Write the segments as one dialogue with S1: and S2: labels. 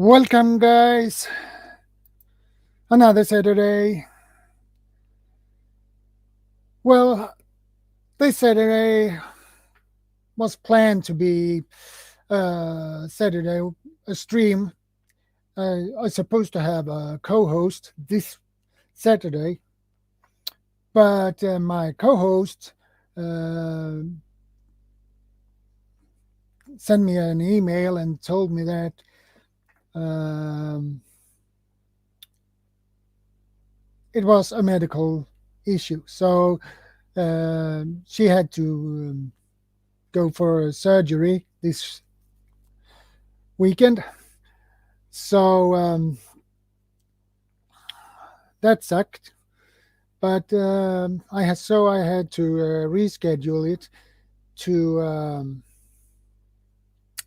S1: Welcome, guys. Another Saturday. Well, this Saturday was planned to be Saturday, a stream. I was supposed to have a co-host this Saturday, but my co-host sent me an email and told me that it was a medical issue. So she had to go for a surgery this weekend. So that sucked. But I had to reschedule it to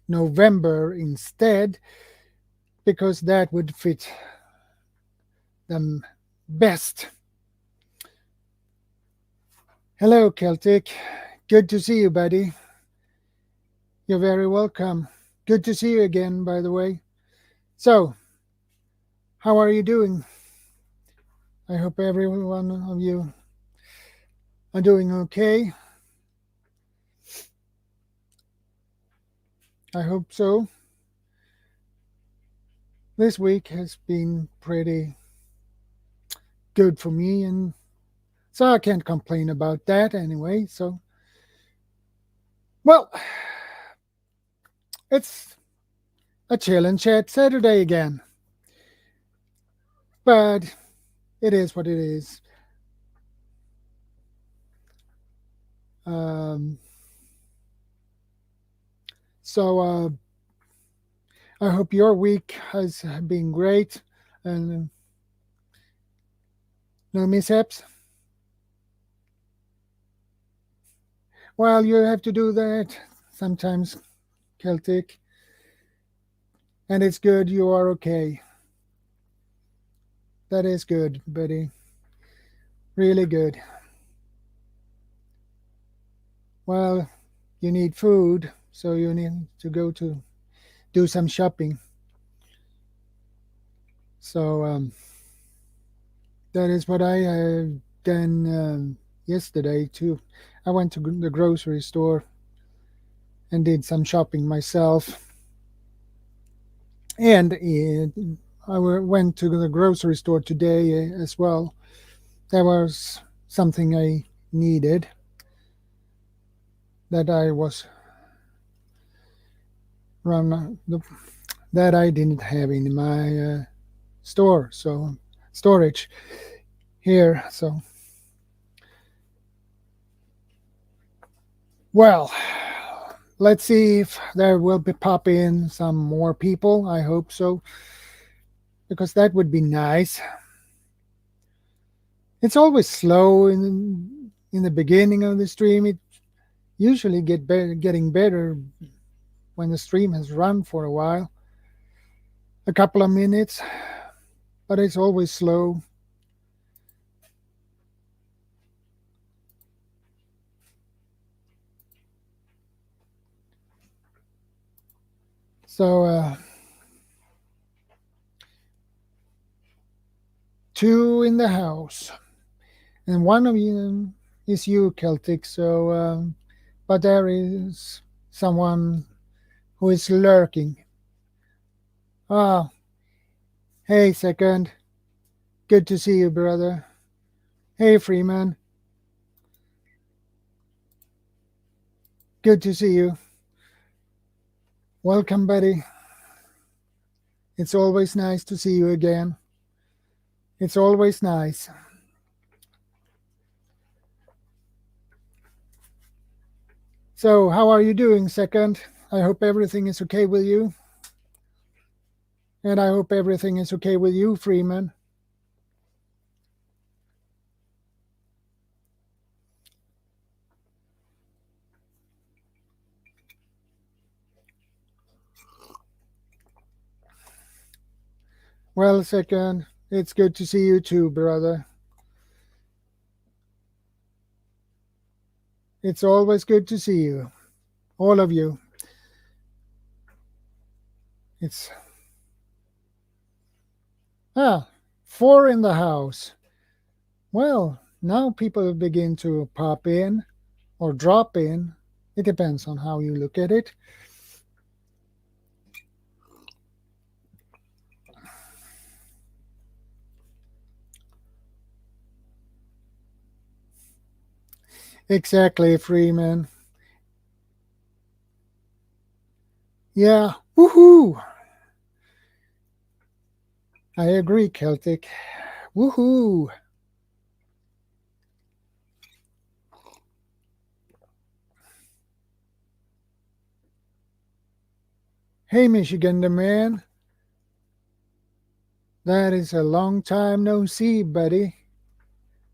S1: November instead, because that would fit them best. Hello, Celtic. Good to see you, buddy. You're very welcome. Good to see you again, by the way. So, how are you doing? I hope every one of you are doing okay. I hope so. This week has been pretty good for me, and so I can't complain about that anyway. So, well, it's a chill and chat Saturday again. But it is what it is. So I hope your week has been great and no mishaps. Well, you have to do that sometimes, Celtic. And it's good you are okay. That is good, buddy. Really good. Well, you need food, so you need to go to do some shopping. So that is what I have done yesterday too. I went to the grocery store and did some shopping myself. And I went to the grocery store today as well. There was something I needed that I was that I didn't have in my storage here. So, well, let's see if there will pop in some more people. I hope so, because that would be nice. It's always slow in the beginning of the stream. It usually getting better when the stream has run for a while, a couple of minutes, but it's always slow. So 2 in the house, and one of you is you, Celtic. So, but there is someone who is lurking. Ah, hey, Second. Good to see you, brother. Hey, Freeman. Good to see you. Welcome, buddy. It's always nice to see you again. It's always nice. So, how are you doing, Second? I hope everything is okay with you. And I hope everything is okay with you, Freeman. Well, Second, it's good to see you too, brother. It's always good to see you, all of you. It's Ah, four in the house. Well, now people begin to pop in or drop in. It depends on how you look at it. Exactly, Freeman. Yeah, woohoo! I agree, Celtic. Woohoo! Hey, Michigan the man. That is a long time no see, buddy.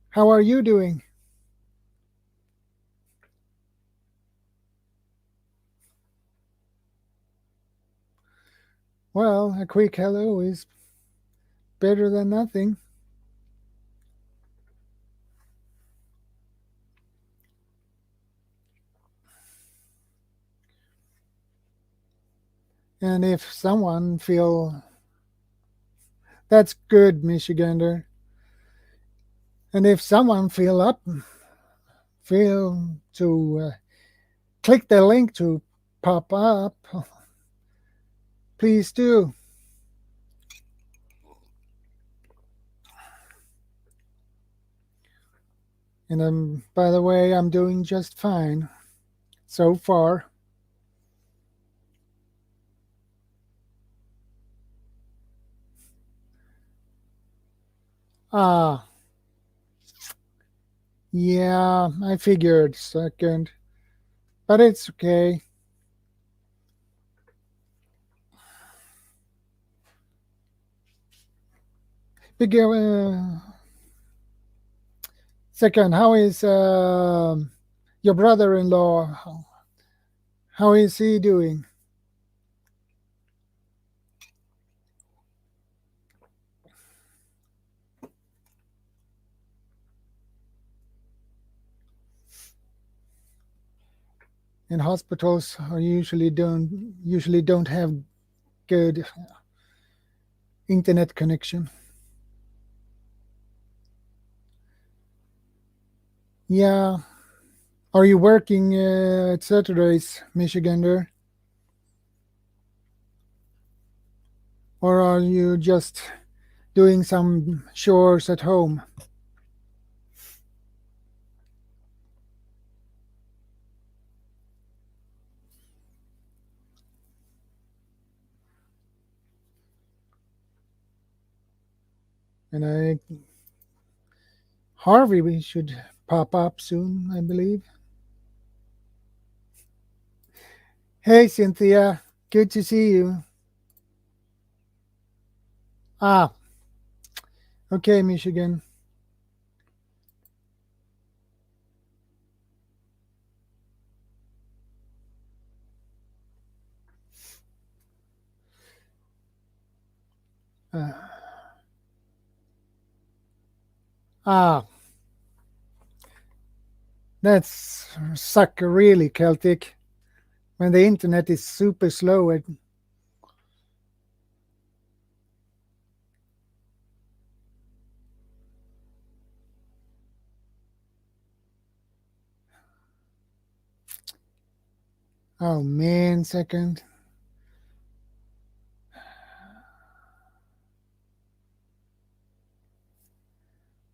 S1: How are you doing? Well, a quick hello is better than nothing. And if someone feel that's good, Michigander. And if someone feel to click the link to pop up, please do. And by the way, I'm doing just fine so far. Ah, yeah, I figured second, but it's okay. Second, how is your brother-in-law? How is he doing? And hospitals are usually don't have good internet connection. Yeah. Are you working at Saturdays, Michigander? Or are you just doing some chores at home? And Harvey, we should pop up soon, I believe. Hey, Cynthia. Good to see you. Ah, okay, Michigan. Uh, ah, that's suck really, Celtic. When the internet is super slow. Oh man, second.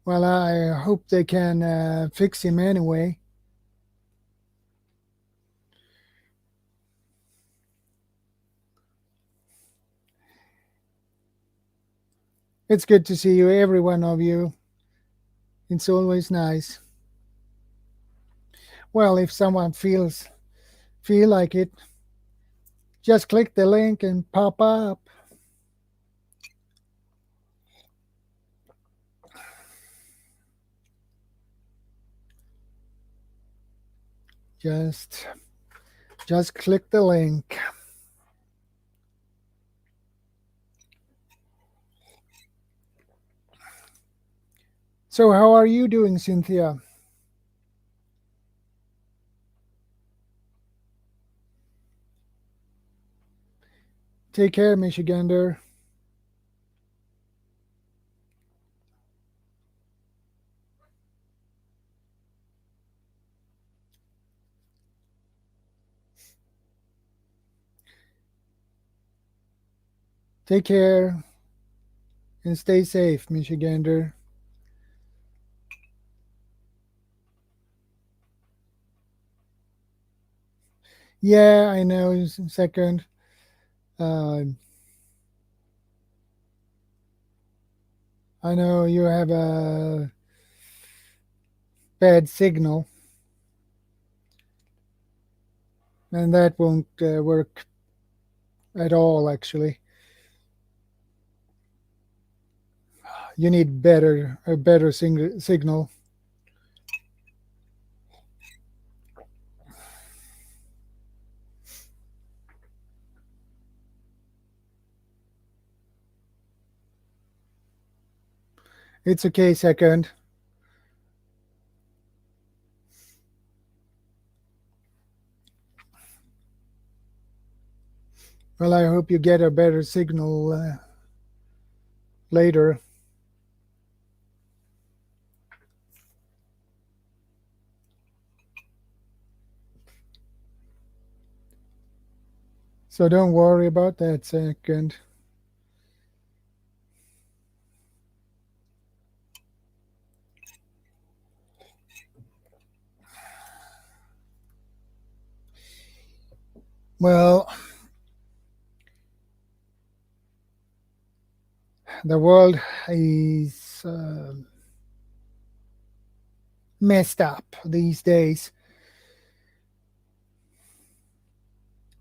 S1: Well, I hope they can fix him anyway. It's good to see you, every one of you. It's always nice. Well, if someone feel like it, just click the link and pop up. Just just click the link. So how are you doing, Cynthia? Take care, Michigander. Take care and stay safe, Michigander. Yeah, I know. Second. I know you have a bad signal, and that won't work at all, actually. You need a better signal. It's okay, second. Well, I hope you get a better signal later. So don't worry about that, second. Well, the world is messed up these days.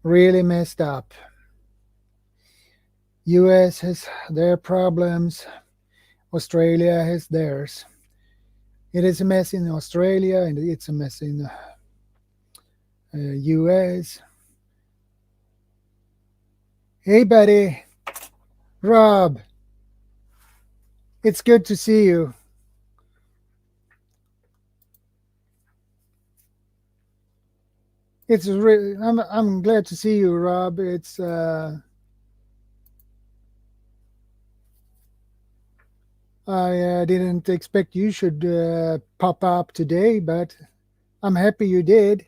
S1: Really messed up. US has their problems. Australia has theirs. It is a mess in Australia and it's a mess in US. Hey, buddy. Rob. It's good to see you. It's really, I'm glad to see you, Rob. It's I didn't expect you should pop up today, but I'm happy you did.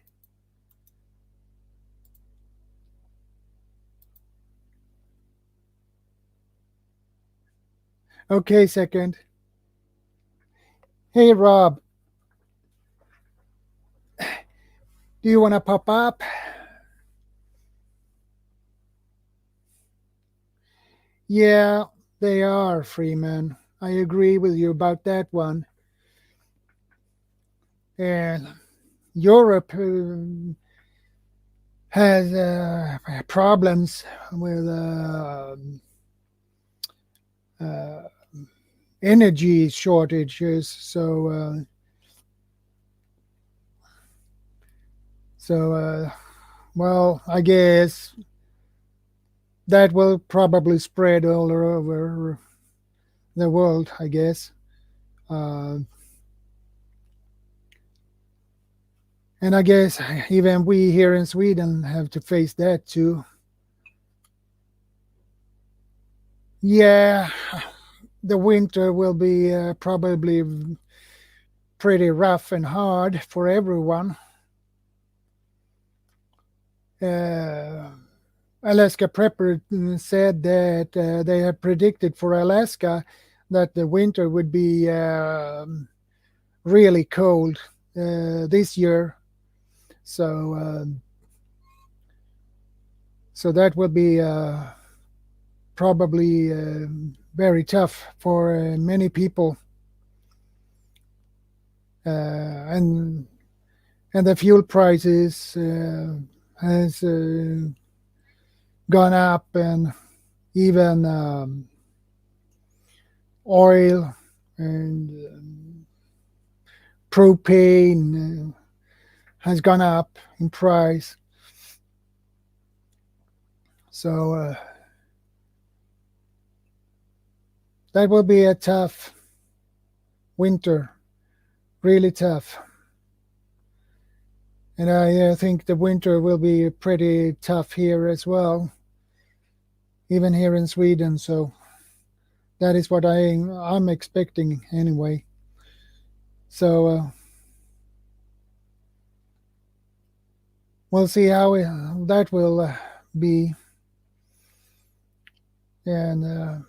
S1: Okay, second. Hey, Rob. Do you want to pop up? Yeah, they are, Freeman. I agree with you about that one. And Europe has problems with energy shortages. Well, I guess that will probably spread all over the world, I guess. And I guess even we here in Sweden have to face that too. Yeah, the winter will be probably pretty rough and hard for everyone. Alaska Prepper said that they have predicted for Alaska that the winter would be really cold this year. So that will be probably very tough for many people. And the fuel prices has gone up, and even oil and propane has gone up in price. So that will be a tough winter, really tough. And I think the winter will be pretty tough here as well, even here in Sweden. So that is what I'm expecting anyway. So we'll see how that will be. And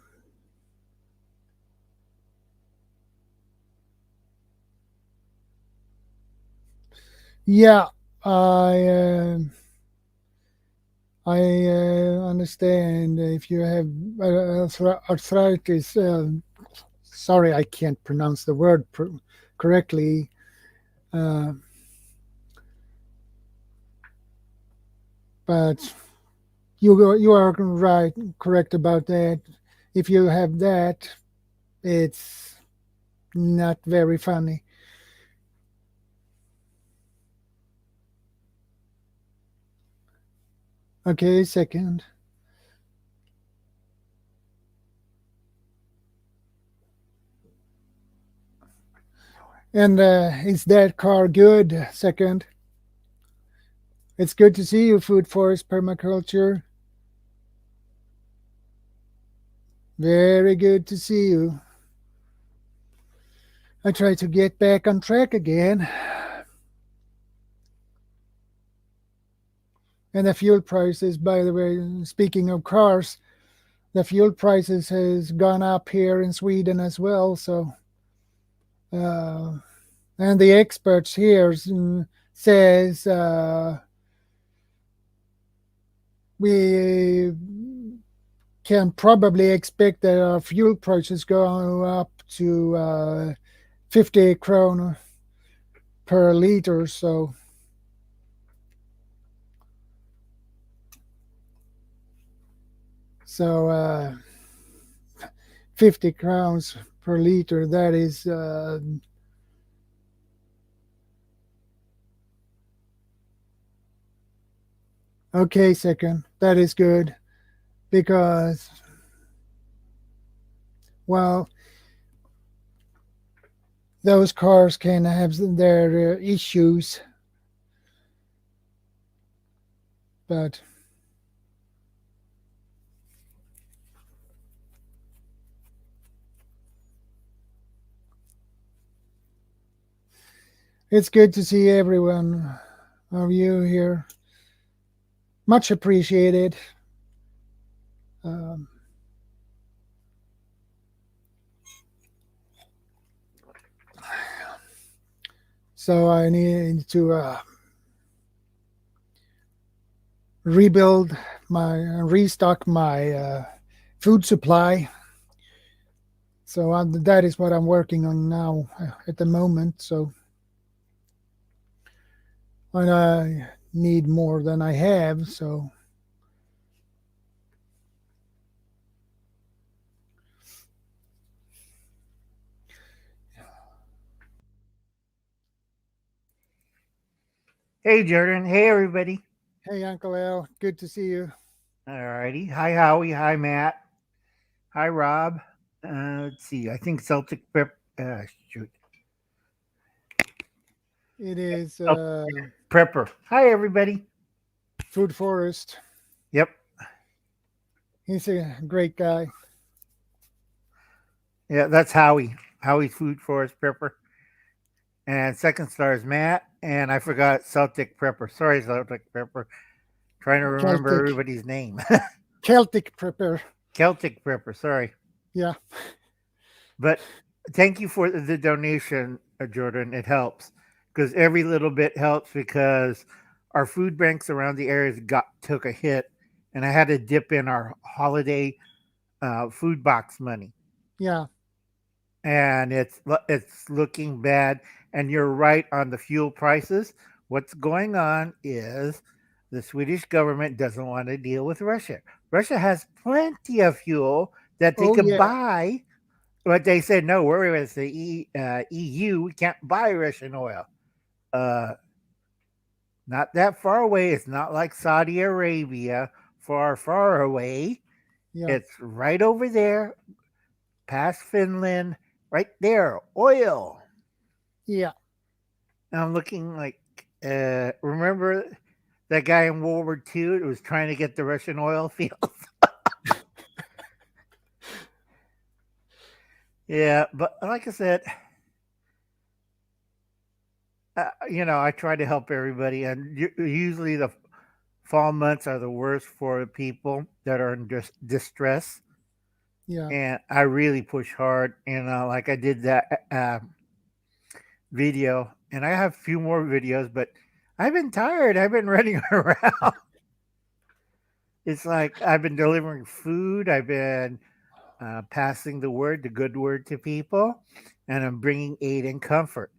S1: yeah, I uh, I understand if you have arthritis. Sorry, I can't pronounce the word correctly. Uh, but you are right, correct about that. If you have that, it's not very funny. Okay, second. And is that car good? Second. It's good to see you, Food Forest Permaculture. Very good to see you. I try to get back on track again. And the fuel prices, by the way, speaking of cars, the fuel prices has gone up here in Sweden as well. So, uh, and the experts here says we can probably expect that our fuel prices go up to 50 krona per liter. So 50 crowns per liter. That is okay. Second, that is good because, well, those cars can have their issues, but it's good to see everyone of you here. Much appreciated. Um, so I need to restock my food supply. So that is what I'm working on now at the moment. So I need more than I have. So
S2: Hey, Jordan. Hey, everybody.
S1: hey, Uncle Al, good to see you.
S2: Alrighty. Hi, Howie. Hi, Matt. Hi, Rob. Let's see. I think Celtic Prep. Shoot.
S1: It is
S2: Oh, Prepper. Hi, everybody.
S1: Food Forest.
S2: Yep.
S1: He's a great guy.
S2: Yeah, that's Howie. Howie Food Forest Prepper. And second star is Matt. And I forgot Celtic Prepper. Sorry, Celtic Prepper. Trying to remember
S1: Celtic
S2: everybody's name.
S1: Celtic prepper.
S2: Celtic Prepper. Sorry.
S1: Yeah,
S2: But thank you for the donation, Jordan. It helps because every little bit helps because our food banks around the areas got took a hit, and I had to dip in our holiday food box money,
S1: yeah,
S2: and it's looking bad. And you're right on the fuel prices. What's going on is the Swedish government doesn't want to deal with Russia. Russia has plenty of fuel that they
S1: oh
S2: could
S1: yeah,
S2: buy, but they said, no, we're with the EU. We can't buy Russian oil. Uh, Not that far away. It's not like Saudi Arabia, far, far away.
S1: yeah,
S2: It's right over there, past Finland, right there. Oil.
S1: yeah,
S2: And I'm looking like, remember that guy in World War II that was trying to get the Russian oil fields? Yeah, but like I said, I try to help everybody, and usually the fall months are the worst for people that are in distress.
S1: Yeah.
S2: and I really push hard. And like I did that video, and I have a few more videos, but I've been tired. I've been running around. It's like I've been delivering food. I've been passing the word, the good word to people, and I'm bringing aid and comfort.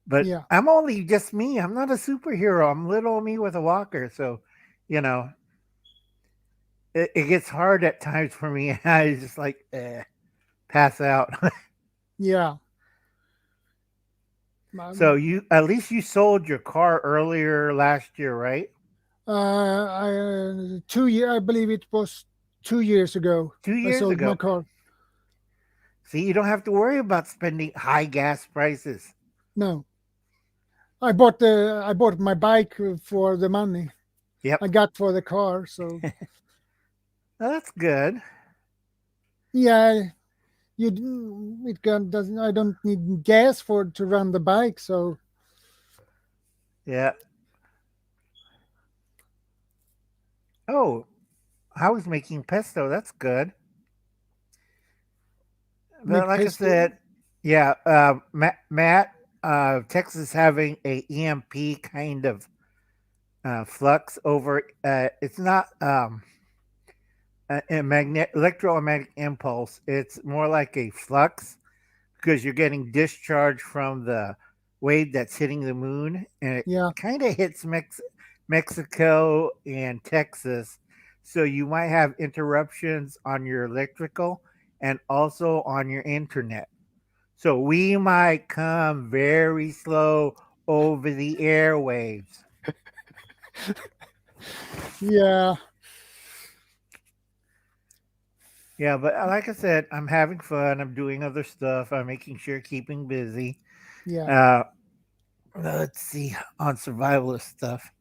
S2: But
S1: Yeah.
S2: I'm only just me. I'm not a superhero. I'm little me with a walker. So, you know, it gets hard at times for me. I just like pass out.
S1: Yeah.
S2: So
S1: Um,
S2: you at least you sold your car earlier last year, right?
S1: I 2 year. I believe it was 2 years ago.
S2: Two
S1: I
S2: years
S1: sold my
S2: ago.
S1: car.
S2: See, you don't have to worry about spending high gas prices.
S1: No, I bought my bike for the money
S2: Yep.
S1: I got for the car. So
S2: Well, that's good.
S1: yeah, doesn't. I don't need gas for to run the bike. So
S2: Yeah. Oh, I was making pesto. That's good. But
S1: make
S2: like I
S1: pesto.
S2: said, yeah, Matt, Texas having a EMP kind of flux over. It's not a electromagnetic impulse. It's more like a flux because you're getting discharge from the wave that's hitting the moon, and it
S1: Yeah,
S2: kind of hits Mexico and Texas. So you might have interruptions on your electrical and also on your internet. So we might come very slow over the airwaves.
S1: yeah,
S2: Yeah, but like I said, I'm having fun. I'm doing other stuff. I'm making sure keeping busy.
S1: yeah.
S2: Uh, let's see on survivalist stuff.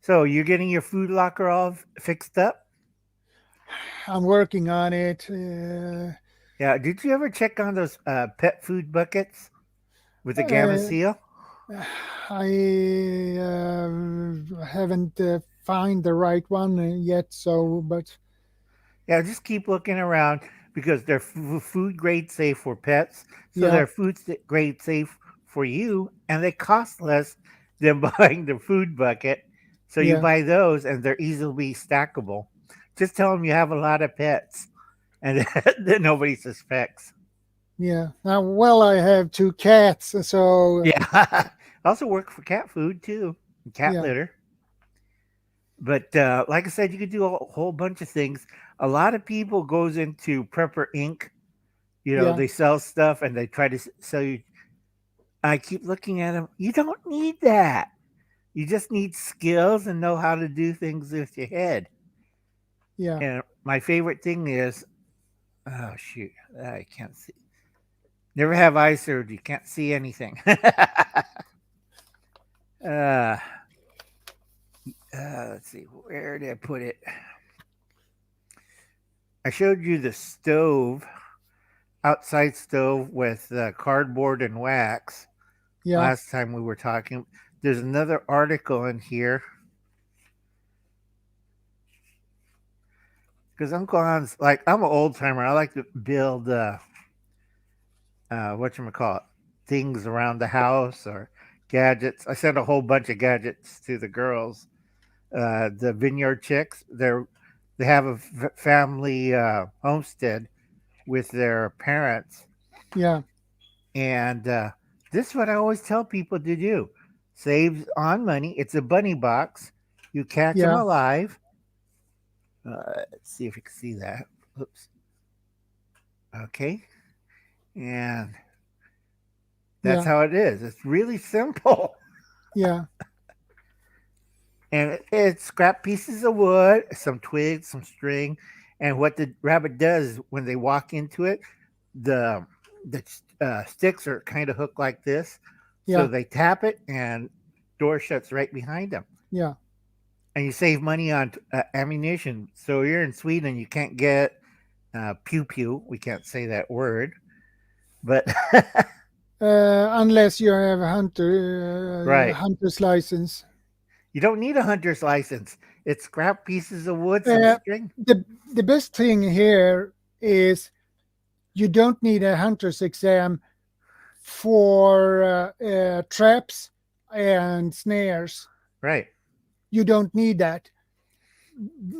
S2: So you're getting your food locker all fixed up?
S1: I'm working on it.
S2: Yeah. Did you ever check on those pet food buckets with the gamma
S1: Uh,
S2: seal?
S1: I haven't find the right one yet. So, but
S2: Yeah, just keep looking around because they're food grade safe for pets. So
S1: yeah,
S2: they're grade safe for you, and they cost less than buying the food bucket. So you
S1: yeah,
S2: buy those, and they're easily stackable. Just tell them you have a lot of pets, and then nobody suspects.
S1: yeah. Now, well, I have two cats, so
S2: Yeah, also work for cat food too, cat
S1: yeah,
S2: litter. But like I said, you could do a whole bunch of things. A lot of people goes into Prepper Inc. You know,
S1: yeah,
S2: they sell stuff and they try to sell you. I keep looking at them. You don't need that. You just need skills and know how to do things with your head.
S1: yeah,
S2: And my favorite thing is, oh shoot, I can't see. Never have eye surgery. Can't see anything. uh, let's see. Where did I put it? I showed you the stove, outside stove with cardboard and wax
S1: yeah,
S2: last time we were talking. There's another article in here because Uncle Hans, like I'm an old timer. I like to build what you call it, things around the house or gadgets. I sent a whole bunch of gadgets to the girls. The Vineyard Chicks, they have a family homestead with their parents,
S1: yeah,
S2: and this is what I always tell people to do: saves on money. It's a bunny box. You catch them
S1: yeah,
S2: alive. Let's see if you can see that. Oops. Okay, and that's
S1: yeah,
S2: how it is. It's really simple.
S1: yeah,
S2: And it's scrap pieces of wood, some twigs, some string, and what the rabbit does when they walk into it, the sticks are kind of hooked like this, so
S1: yeah,
S2: they tap it and door shuts right behind them,
S1: yeah,
S2: and you save money on ammunition. So you're in Sweden, you can't get pew pew. We can't say that word, but
S1: unless you have a
S2: right,
S1: hunter's license.
S2: you don't need a hunter's license. It's scrap pieces of wood, some
S1: Uh,
S2: string.
S1: the best thing here is you don't need a hunter's exam for traps and snares.
S2: Right.
S1: You don't need that,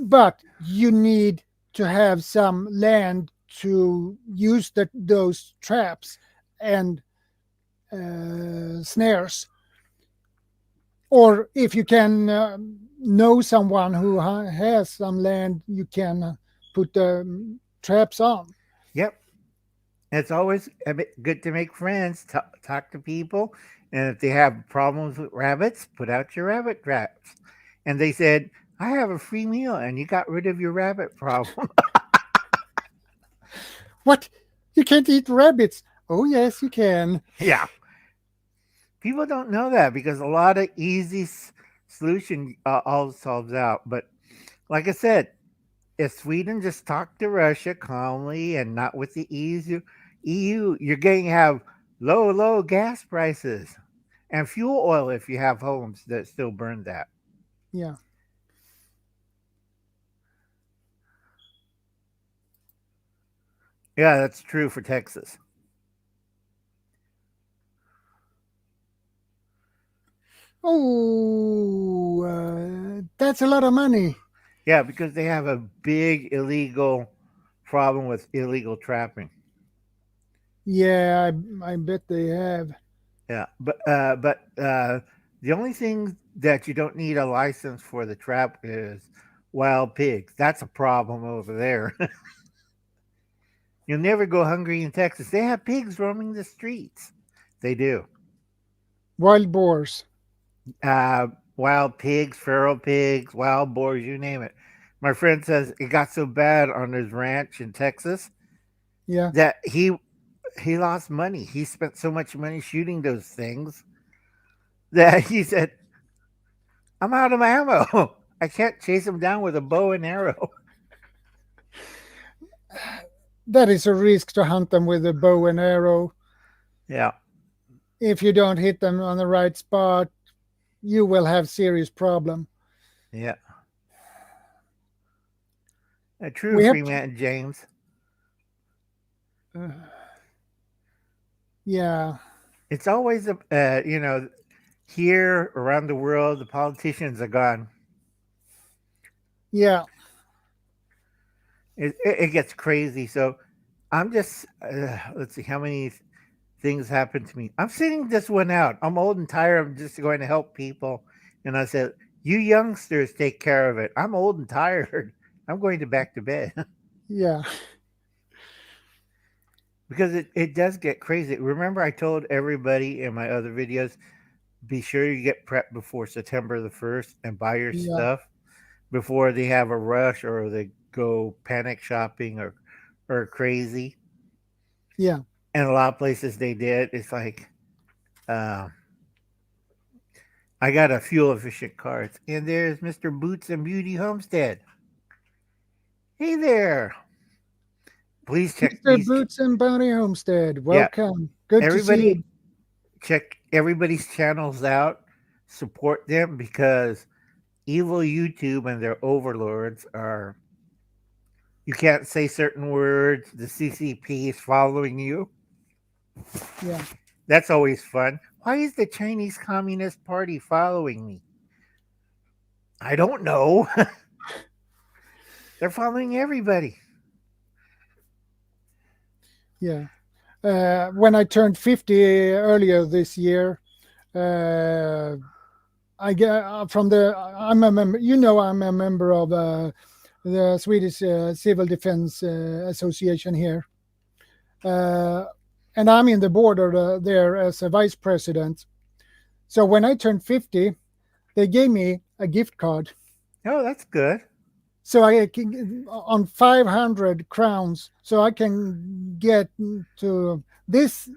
S1: but you need to have some land to use those traps and snares. Or if you can know someone who has some land, you can put the traps on.
S2: Yep. It's always good to make friends, talk to people, and if they have problems with rabbits, put out your rabbit traps. And they said, I have a free meal, and you got rid of your rabbit problem.
S1: What? You can't eat rabbits? Oh, yes, you can.
S2: Yeah. People don't know that because a lot of easy solution all solves out. But like I said, if Sweden just talked to Russia calmly and not with the EU, you're going to have low gas prices and fuel oil if you have homes that still burn that.
S1: Yeah.
S2: Yeah, that's true for Texas.
S1: Oh, that's a lot of money.
S2: Yeah, because they have a big illegal problem with illegal trapping.
S1: Yeah, I bet they have.
S2: Yeah, but the only thing that you don't need a license for the trap is wild pigs. That's a problem over there. You'll never go hungry in Texas. They have pigs roaming the streets. They do.
S1: Wild boars.
S2: Uh, Wild pigs, feral pigs, wild boars, you name it. My friend says it got so bad on his ranch in Texas
S1: Yeah.
S2: that he lost money. He spent so much money shooting those things that he said, "I'm out of ammo. I can't chase them down with a bow and arrow."
S1: That is a risk to hunt them with a bow and arrow.
S2: Yeah,
S1: If you don't hit them on the right spot, you will have serious problem.
S2: yeah. True,
S1: We have to,
S2: Freeman James.
S1: uh, yeah,
S2: It's always a here around the world, the politicians are gone.
S1: yeah,
S2: It gets crazy. So I'm just let's see how many things happened to me. I'm sitting this one out. I'm old and tired. I'm just going to help people, and I said, "You youngsters take care of it. I'm old and tired. I'm going to back to bed."
S1: yeah,
S2: Because it does get crazy. Remember, I told everybody in my other videos, be sure you get prepped before September the 1st and buy your
S1: yeah,
S2: stuff before they have a rush or they go panic shopping or crazy.
S1: yeah.
S2: And a lot of places they did. It's like, uh, I got a fuel efficient cars. And there's Mr. Boots and Beauty Homestead. Hey there. Please check
S1: Mr.
S2: these.
S1: Boots and Bounty Homestead,
S2: Yeah.
S1: welcome. Good to see
S2: Everybody
S1: you.
S2: check everybody's channels out. Support them because evil YouTube and their overlords are. You can't say certain words. The CCP is following you.
S1: Yeah,
S2: That's always fun. Why is the Chinese Communist Party following me? I don't know. They're following everybody.
S1: yeah. When I turned 50 earlier this year, uh, I get from the. I'm a member. You know, I'm a member of the Swedish Civil Defense Association here, uh, and I'm in the board of there as a vice president. So when I turned 50, they gave me a gift card.
S2: Oh, that's good.
S1: So I can on 500 crowns, so I can get to this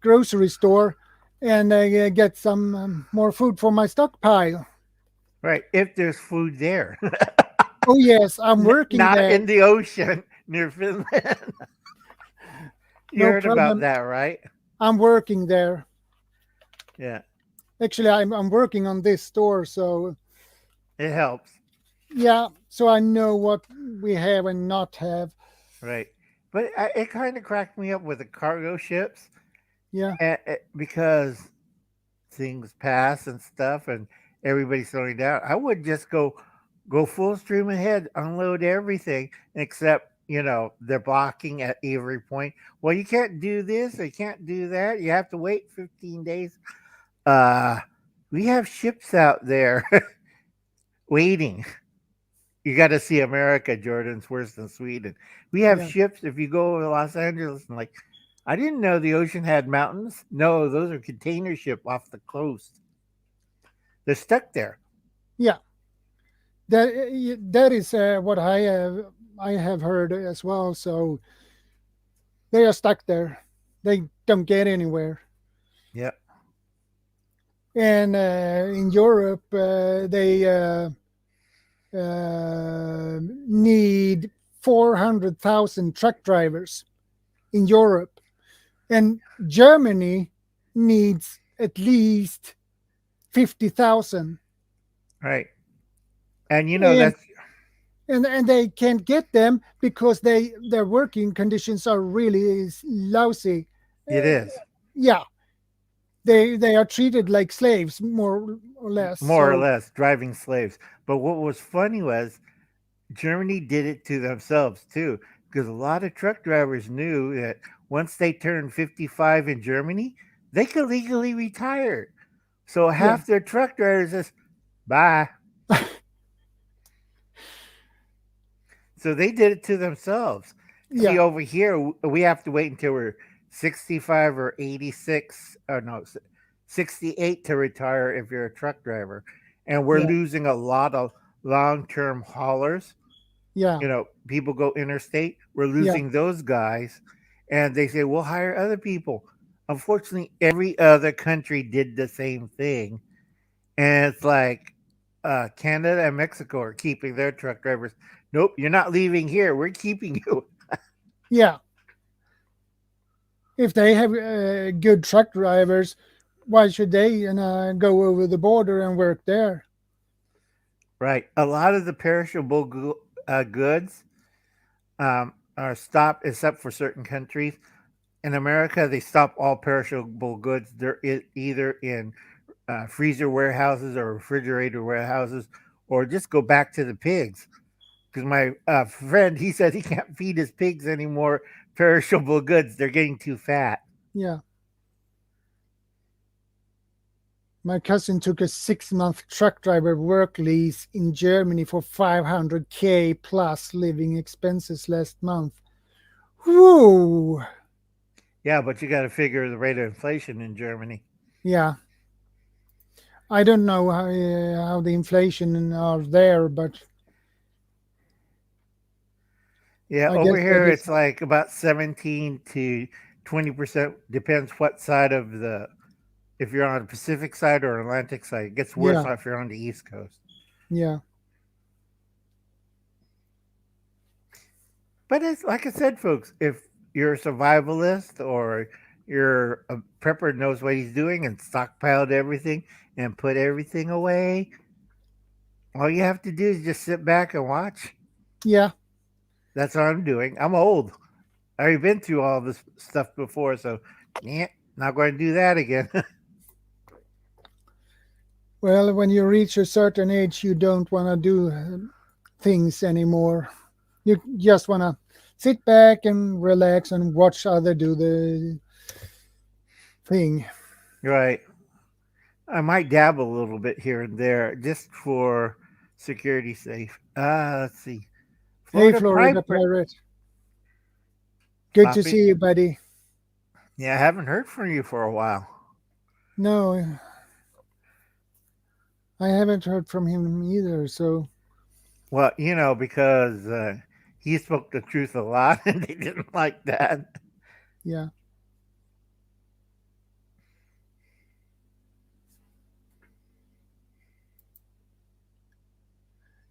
S1: grocery store and get some more food for my stockpile.
S2: Right. If there's food there,
S1: Oh yes, I'm working
S2: not
S1: there.
S2: in the ocean near Finland. You
S1: No
S2: heard about
S1: problem.
S2: that, right?
S1: I'm working there.
S2: Yeah.
S1: Actually, I'm working on this store, so
S2: It helps.
S1: Yeah, so I know what we have and not have.
S2: right? But it kind of cracked me up with the cargo ships,
S1: Yeah,
S2: because things pass and stuff, and everybody's slowing down. I would just go full stream ahead, unload everything, except they're blocking at every point. Well, you can't do this, or you can't do that. You have to wait 15 days. Uh, we have ships out there waiting. You got to see America, Jordan's worse than Sweden. We have
S1: yeah,
S2: ships. If you go to Los Angeles and like, I didn't know the ocean had mountains. No, those are container ship off the coast. They're stuck there.
S1: yeah. That is what I have heard as well. So they are stuck there. They don't get anywhere.
S2: Yeah.
S1: And in Europe, they need 400,000 truck drivers in Europe, and Germany needs at least 50,000.
S2: Right. And
S1: And
S2: that's
S1: and they can't get them because their working conditions are really lousy.
S2: it
S1: Uh,
S2: is
S1: yeah, they are treated like slaves more or less.
S2: more or
S1: So
S2: less driving slaves. But what was funny was Germany did it to themselves too, because a lot of truck drivers knew that once they turned 55 in Germany, they could legally retire. So
S1: yeah,
S2: half their truck drivers just bye. So they did it to themselves. See,
S1: yeah,
S2: over here, we have to wait until we're 65 or 86, or no, 68 to retire if you're a truck driver. And we're
S1: yeah,
S2: losing a lot of long term haulers.
S1: yeah,
S2: People go interstate. We're
S1: yeah,
S2: losing those guys. And they say, we'll hire other people. Unfortunately, every other country did the same thing. And it's like Canada and Mexico are keeping their truck drivers. Nope, you're not leaving here. We're keeping you.
S1: yeah. If they have good truck drivers, why should they go over the border and work there?
S2: Right. A lot of the perishable goods are stopped, except for certain countries. In America, they stop all perishable goods. They're either in freezer warehouses or refrigerator warehouses, or just go back to the pigs. Because my friend, he said he can't feed his pigs anymore perishable goods. They're getting too fat.
S1: Yeah. My cousin took a 6-month truck driver work lease in Germany for 500K plus living expenses last month. Whoa.
S2: Yeah, but you got to figure the rate of inflation in Germany.
S1: Yeah. I don't know how the inflation are there, but
S2: Yeah,
S1: I
S2: over
S1: guess that
S2: here
S1: is,
S2: it's like about 17 to 20%. Depends what side of the, if you're on the Pacific side or Atlantic side. It gets worse
S1: yeah,
S2: if you're on the East Coast.
S1: yeah,
S2: But it's like I said, folks, if you're a survivalist or you're a prepper knows what he's doing and stockpiled everything and put everything away, all you have to do is just sit back and watch.
S1: yeah.
S2: That's what I'm doing. I'm old. I've already been through all this stuff before, so yeah, not going to do that again.
S1: Well, when you reach a certain age, you don't want to do things anymore. You just want to sit back and relax and watch other do the thing.
S2: Right. I might dabble a little bit here and there just for security's sake. Let's see.
S1: Hey,
S2: Florida
S1: Florida
S2: Piper.
S1: Pirate. Good to
S2: Floppy.
S1: see you, buddy.
S2: Yeah, I haven't heard from you for a while.
S1: No, I haven't heard from him either. So,
S2: Well, because he spoke the truth a lot and they didn't like that.
S1: yeah,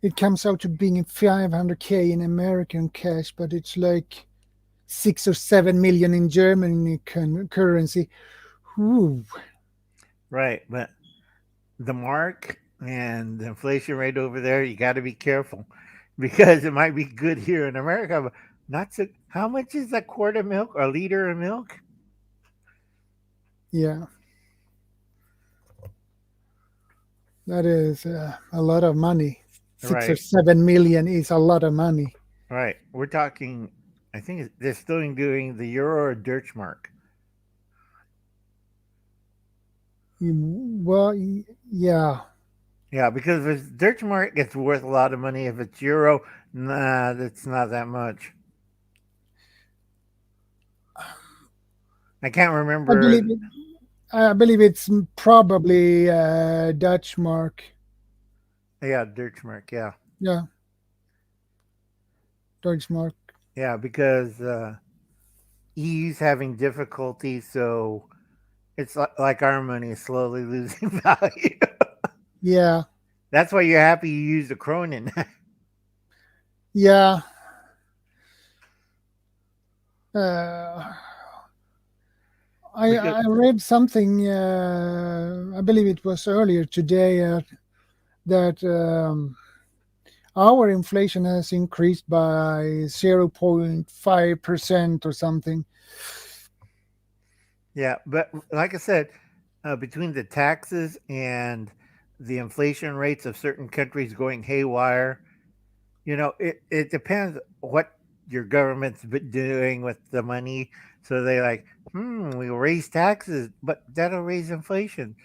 S1: it comes out to being 500K in American cash, but it's like 6 or 7 million in German currency. Ooh,
S2: Right. But the mark, and the inflation rate over there, you got to be careful because it might be good here in America, but not so. How much is a quart of milk or a liter of milk?
S1: Yeah, that is a lot of money. 6 or 7 million is a lot of money.
S2: Right. We're talking. I think they're still doing the euro or Deutschmark.
S1: Well, yeah,
S2: Yeah, because if it's Deutschmark, it's worth a lot of money. If it's euro, nah, that's not that much. I can't
S1: I
S2: remember.
S1: believe it, I believe it's probably Dutch mark.
S2: Yeah, Deutschmark. Yeah,
S1: Yeah, Dutch mark.
S2: yeah, because EU's having difficulty, so it's like our money is slowly losing value.
S1: Yeah,
S2: That's why you're happy you use the Cronin.
S1: yeah. Uh,
S2: because
S1: I read something. I believe it was earlier today that our inflation has increased by 0.5% or something.
S2: yeah, but like I said, between the taxes and the inflation rates of certain countries going haywire, it depends what your government's been doing with the money. So they like, we'll raise taxes, but that'll raise inflation.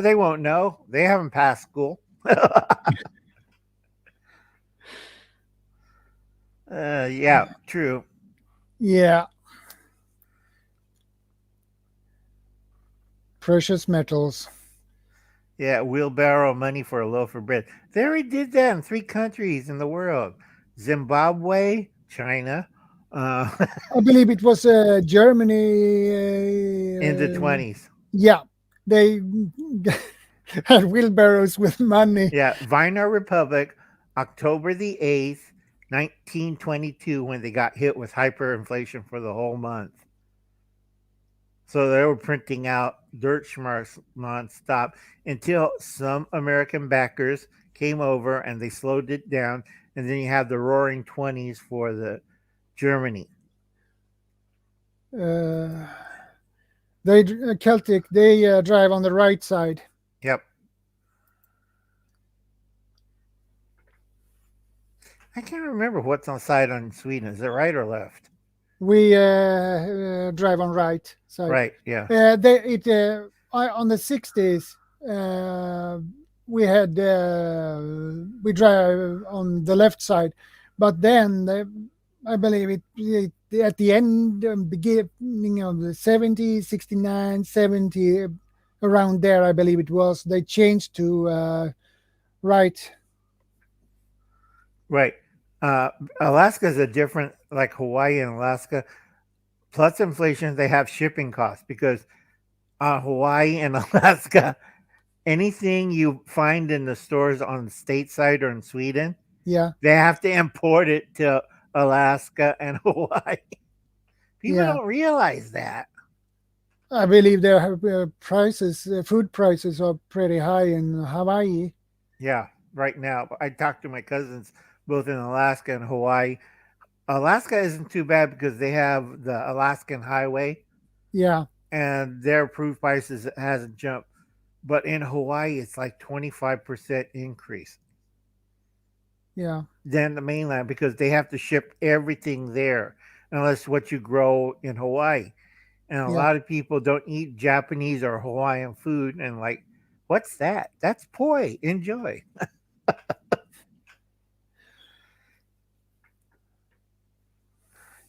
S2: They won't know. They haven't passed school. Yeah, true.
S1: Yeah, precious metals.
S2: Yeah, wheelbarrow money for a loaf of bread. They already did that in 3 countries in the world: Zimbabwe, China, uh,
S1: I believe it was Germany.
S2: in the 20s.
S1: Yeah, they had wheelbarrows with money.
S2: Yeah, Weimar Republic, October the 8th, 1922, when they got hit with hyperinflation for the whole month. So they were printing out Deutschmarks nonstop until some American backers came over and they slowed it down. And then you have the roaring 20s for the Germany.
S1: Uh, they Celtic. They drive on the right side.
S2: Yep. I can't remember what's on side on Sweden. Is it right or left?
S1: We drive on right side.
S2: Right. Yeah.
S1: On the 60s. We had we drive on the left side, but then I believe at the end beginning of the 70s, 69, 70, around there, I believe it was, they changed to right.
S2: Right. Uh, Alaska is a different, like Hawaii and Alaska. Plus inflation, they have shipping costs because Hawaii and Alaska, anything you find in the stores on the state side or in Sweden,
S1: Yeah,
S2: they have to import it to Alaska and Hawaii. People
S1: yeah.
S2: don't realize that.
S1: I believe their prices, food prices, are pretty high in Hawaii.
S2: Yeah, right now. I talked to my cousins both in Alaska and Hawaii. Alaska isn't too bad because they have the Alaskan Highway
S1: Yeah,
S2: and their approved prices hasn't jumped. But in Hawaii, it's like 25% increase
S1: yeah,
S2: than the mainland because they have to ship everything there unless what you grow in Hawaii. And a
S1: yeah,
S2: lot of people don't eat Japanese or Hawaiian food and like, what's that? That's poi. Enjoy.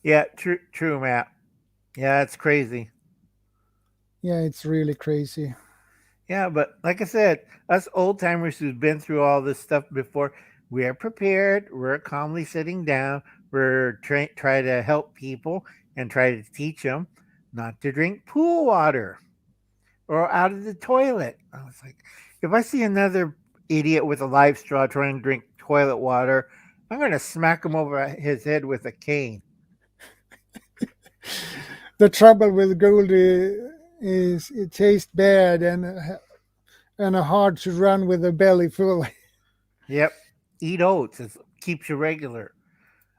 S2: Yeah, true, Matt. Yeah, it's crazy.
S1: yeah. It's really crazy.
S2: Yeah, but like I said, us old timers who've been through all this stuff before, we're prepared. We're calmly sitting down. We're try to help people and try to teach them not to drink pool water or out of the toilet. I was like, if I see another idiot with a live straw trying to drink toilet water, I'm going to smack him over his head with a cane.
S1: The trouble with gold is it tastes bad, and hard to run with a belly full.
S2: Yep. Eat oats. It keeps you regular.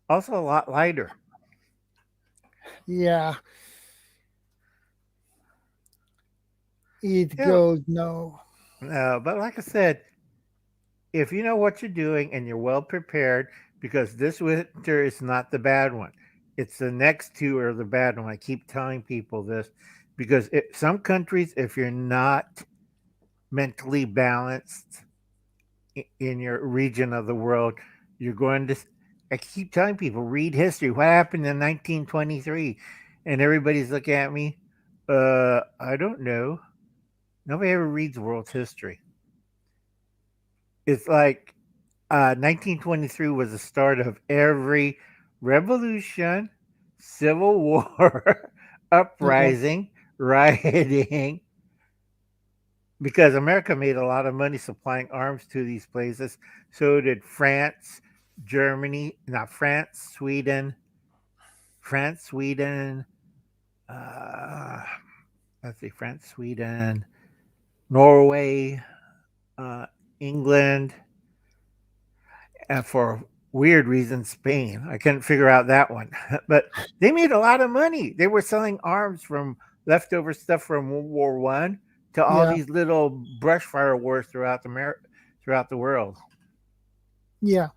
S2: Also a lot lighter.
S1: Yeah, eat
S2: Yeah.
S1: gold. No.
S2: But like I said, if you know what you're doing and you're well prepared, because this winter is not the bad one. It's the next two are the bad one. I keep telling people this because some countries, if you're not mentally balanced in your region of the world, you're going to. I keep telling people, read history. What happened in 1923? And everybody's looking at me. I don't know. Nobody ever reads world history. It's like 1923 was the start of every revolution, civil war,
S1: Yeah.
S2: uprising, rioting, because America made a lot of money supplying arms to these places. So did France, Germany, not France, Sweden, uh, let's see, France, Sweden, Norway, uh, England, and for weird reasons, Spain. I couldn't figure out that one. But they made a lot of money. They were selling arms from leftover stuff from World War I to all
S1: Yeah.
S2: these little brush fire wars throughout the world.
S1: Yeah.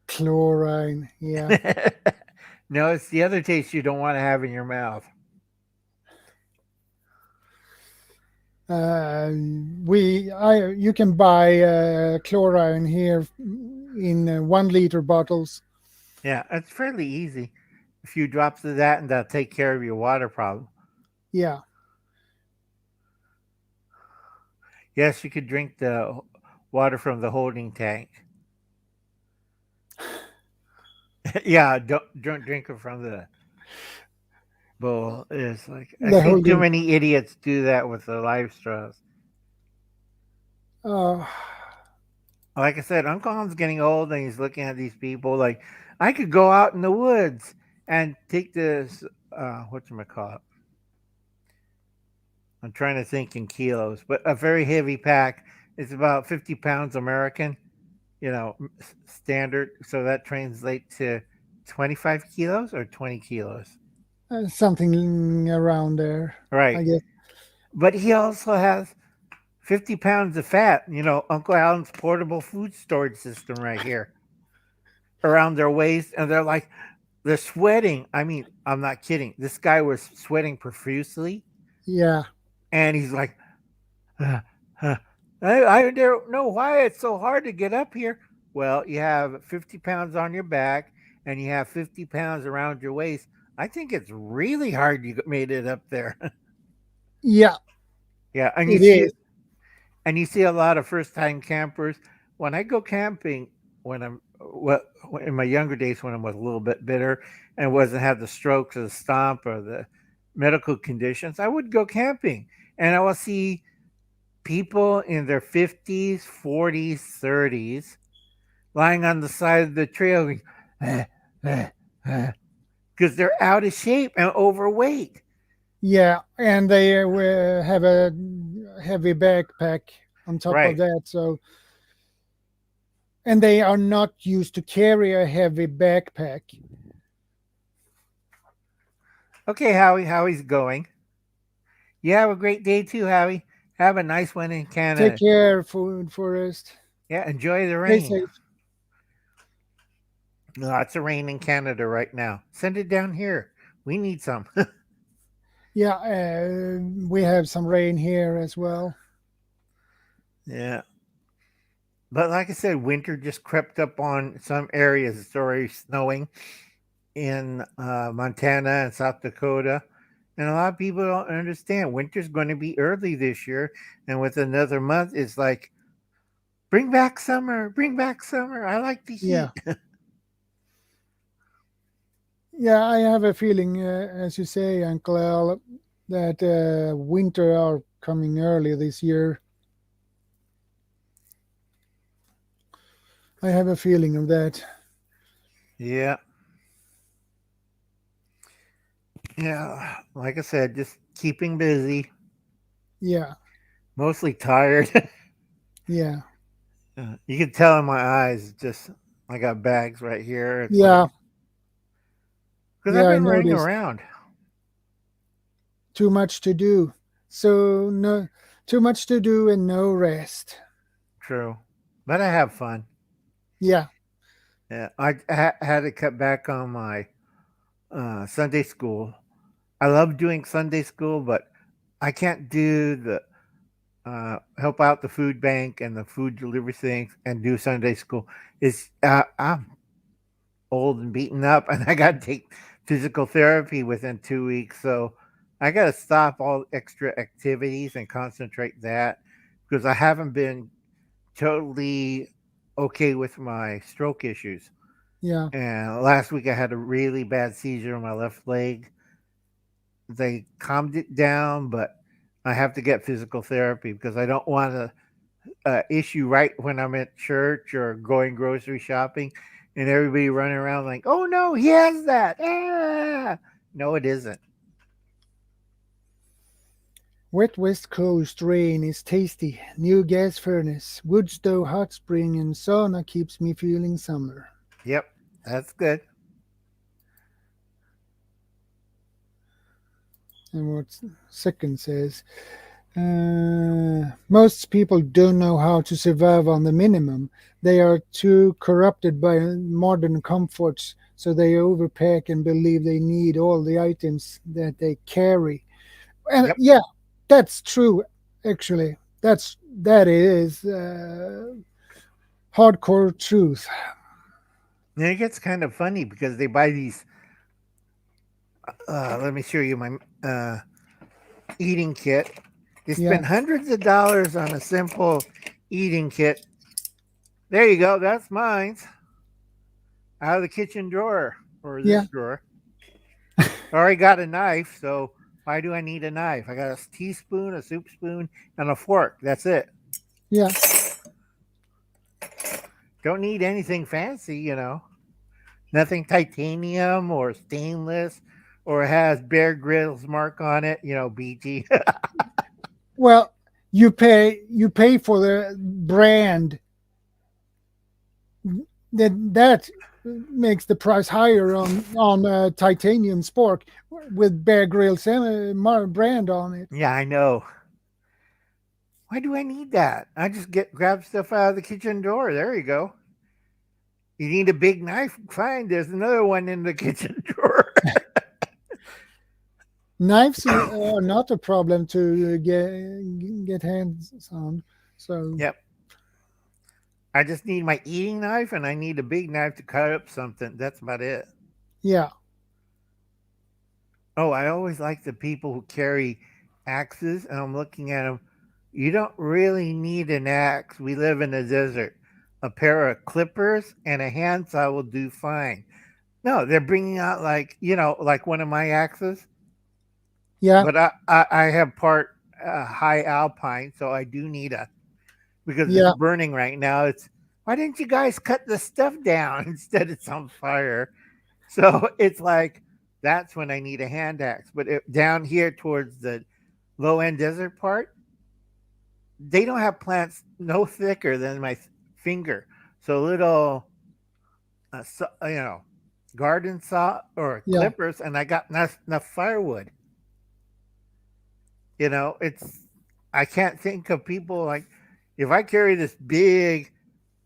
S1: Chlorine. Yeah.
S2: No, it's the other taste you don't want to have in your mouth.
S1: Uh, you can buy chlorine here in 1 liter bottles.
S2: Yeah, it's fairly easy. A few drops of that, and that'll take care of your water problem.
S1: Yeah.
S2: Yes, you could drink the water from the holding tank. Yeah, don't drink it from the bowl. It's like I
S1: The
S2: see too
S1: holding.
S2: many idiots do that with the live straws.
S1: Uh,
S2: Like I said, Uncle Tom's getting old, and he's looking at these people like I could go out in the woods and take this. What you call it? I'm trying to think in kilos, but a very heavy pack. It's about 50 pounds American, standard. So that translates to 25 kilos or 20 kilos.
S1: something around there, I
S2: Right.
S1: guess.
S2: But he also has 50 pounds of fat, Uncle Alan's portable food storage system right here around their waist. And they're sweating. I mean, I'm not kidding. This guy was sweating profusely.
S1: Yeah.
S2: And he's like, uh, uh, I don't know why it's so hard to get up here. Well, you have 50 pounds on your back and you have 50 pounds around your waist. I think it's really hard you made it up there.
S1: Yeah.
S2: Yeah,
S1: It is.
S2: and you see a lot of first time campers. When I go camping, when I'm well, in my younger days, when I was a little bit bitter and wasn't have the strokes or the stomp or the medical conditions, I would go camping and I will see people in their 50s, 40s, 30s lying on the side of the trail because they're out of shape and overweight.
S1: Yeah. And they have a heavy backpack on top of
S2: Right.
S1: that. So, and they are not used to carry a heavy backpack.
S2: Okay, Howie. Howie's going. You have a great day too, Howie. Have a nice one in
S1: Take
S2: Canada.
S1: care, Food Forest.
S2: Yeah, enjoy the
S1: Stay
S2: rain.
S1: safe.
S2: Lots of rain in Canada right now. Send it down here. We need some.
S1: Yeah. We have some rain here as well.
S2: Yeah. But like I said, winter just crept up on some areas. It's already snowing in Montana and South Dakota. And a lot of people don't understand. Winter's going to be early this year. And with another month, it's like, bring back summer, bring back summer. I like the
S1: Yeah.
S2: heat.
S1: Yeah, I have a feeling, as you say, Uncle Al, that winter are coming early this year. I have a feeling of that.
S2: Yeah. Yeah, like I said, just keeping busy,
S1: Yeah,
S2: mostly tired.
S1: yeah,
S2: You can tell in my eyes, just I got bags right here. It's like,
S1: yeah,
S2: because I've
S1: yeah. I
S2: been running
S1: noticed
S2: around.
S1: too much to do. So no, too much to do and no rest.
S2: True. But I have fun.
S1: Yeah,
S2: Yeah, had to cut back on my Sunday school. I love doing Sunday school, but I can't do the help out the food bank and the food delivery things and do Sunday school. I'm old and beaten up, and I got to take physical therapy within 2 weeks. So I got to stop all extra activities and concentrate that because I haven't been totally okay with my stroke issues.
S1: yeah,
S2: And last week I had a really bad seizure on my left leg. They calmed it down, but I have to get physical therapy because I don't want to issue right when I'm at church or going grocery shopping, and everybody running around like, "Oh no, he has that!" Ah! No, it isn't.
S1: wet West Coast rain is tasty. New gas furnace, wood stove, hot spring, and sauna keeps me feeling summer.
S2: Yep, that's good.
S1: And what second says, most people don't know how to survive on the minimum. They are too corrupted by modern comforts, so they overpack and believe they need all the items that they carry. And
S2: Yep,
S1: yeah, that's true. Actually, that is hardcore truth.
S2: and it gets kind of funny because they buy these. Let me show you my eating kit. They
S1: Yeah,
S2: spend hundreds of dollars on a simple eating kit. There you go. That's mine out of the kitchen drawer or
S1: yeah,
S2: this drawer. I already got a knife, so why do I need a knife? I got a teaspoon, a soup spoon, and a fork. That's it.
S1: yeah.
S2: Don't need anything fancy. Nothing titanium or stainless or has Bear Grylls mark on it, BG.
S1: Well, you pay for the brand that makes the price higher on titanium spork with Bear Grylls brand on it.
S2: Yeah, I know. Why do I need that? I just grab stuff out of the kitchen drawer. There you go. You need a big knife? Fine, there's another one in the kitchen drawer.
S1: Knives are not a problem to get hands on. So
S2: Yep. I just need my eating knife and I need a big knife to cut up something. That's about it.
S1: yeah,
S2: Oh, I always like the people who carry axes, and I'm looking at them. You don't really need an axe. We live in the desert. A pair of clippers and a handsaw will do fine. No, they're bringing out like one of my axes,
S1: yeah,
S2: but I have part high alpine, so I do need a because it's
S1: yeah,
S2: burning right now. It's why didn't you guys cut the stuff down instead? It's on fire. So it's like that's when I need a hand axe. But down here towards the low end desert part, they don't have plants no thicker than my finger. So little, garden saw or
S1: yeah.
S2: clippers, and I got enough firewood. It's I can't think of people like if I carry this big.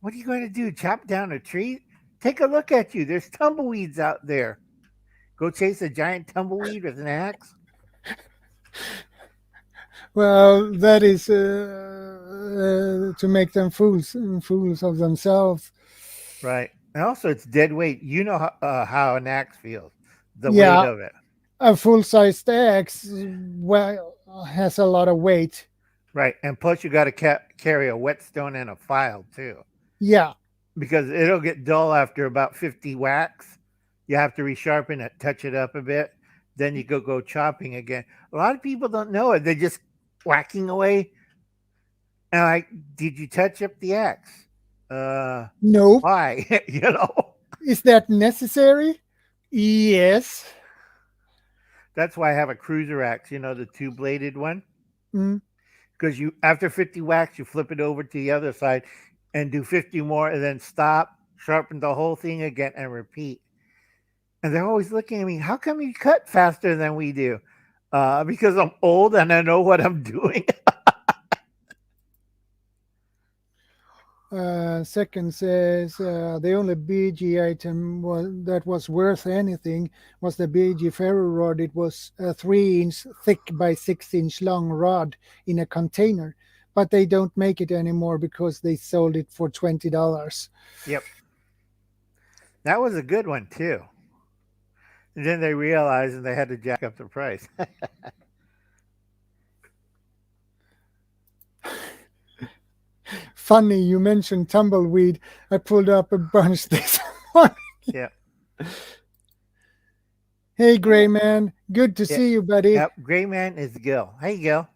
S2: What are you going to do? Chop down a tree? Take a look at you. There's tumbleweeds out there. Go chase a giant tumbleweed with an axe?
S1: Well, that is to make them fools of themselves.
S2: Right. And also, it's dead weight. You know how an axe feels, the weight
S1: Yeah,
S2: of it.
S1: a full-sized axe well has a lot of weight.
S2: Right. And plus, you got to carry a whetstone and a file, too,
S1: Yeah,
S2: because it'll get dull after about 50 whacks. You have to resharpen it, touch it up a bit. Then you go chopping again. A lot of people don't know it. They're just whacking away. And like, did you touch up the axe? Uh,
S1: nope.
S2: why?
S1: Is that necessary? Yes.
S2: That's why I have a cruiser axe, you know, the two-bladed one.
S1: Mm.
S2: Because you, after 50 whacks, you flip it over to the other side and do 50 more and then stop, sharpen the whole thing again and repeat. And they're always looking at me, how come you cut faster than we do? Because I'm old and I know what I'm doing.
S1: Second says the only BG item that was worth anything was the BG ferro rod. It was a 3-inch thick by 6-inch long rod in a container, but they don't make it anymore because they sold it for $20.
S2: Yep. That was a good one, too. And then they realized and they had to jack up the price.
S1: Funny you mentioned tumbleweed. I pulled up a bunch this morning.
S2: Yeah.
S1: Hey, Gray Man. Good to
S2: Yeah.
S1: see you, buddy.
S2: Yep. Gray Man is Gil. Hey, Gil.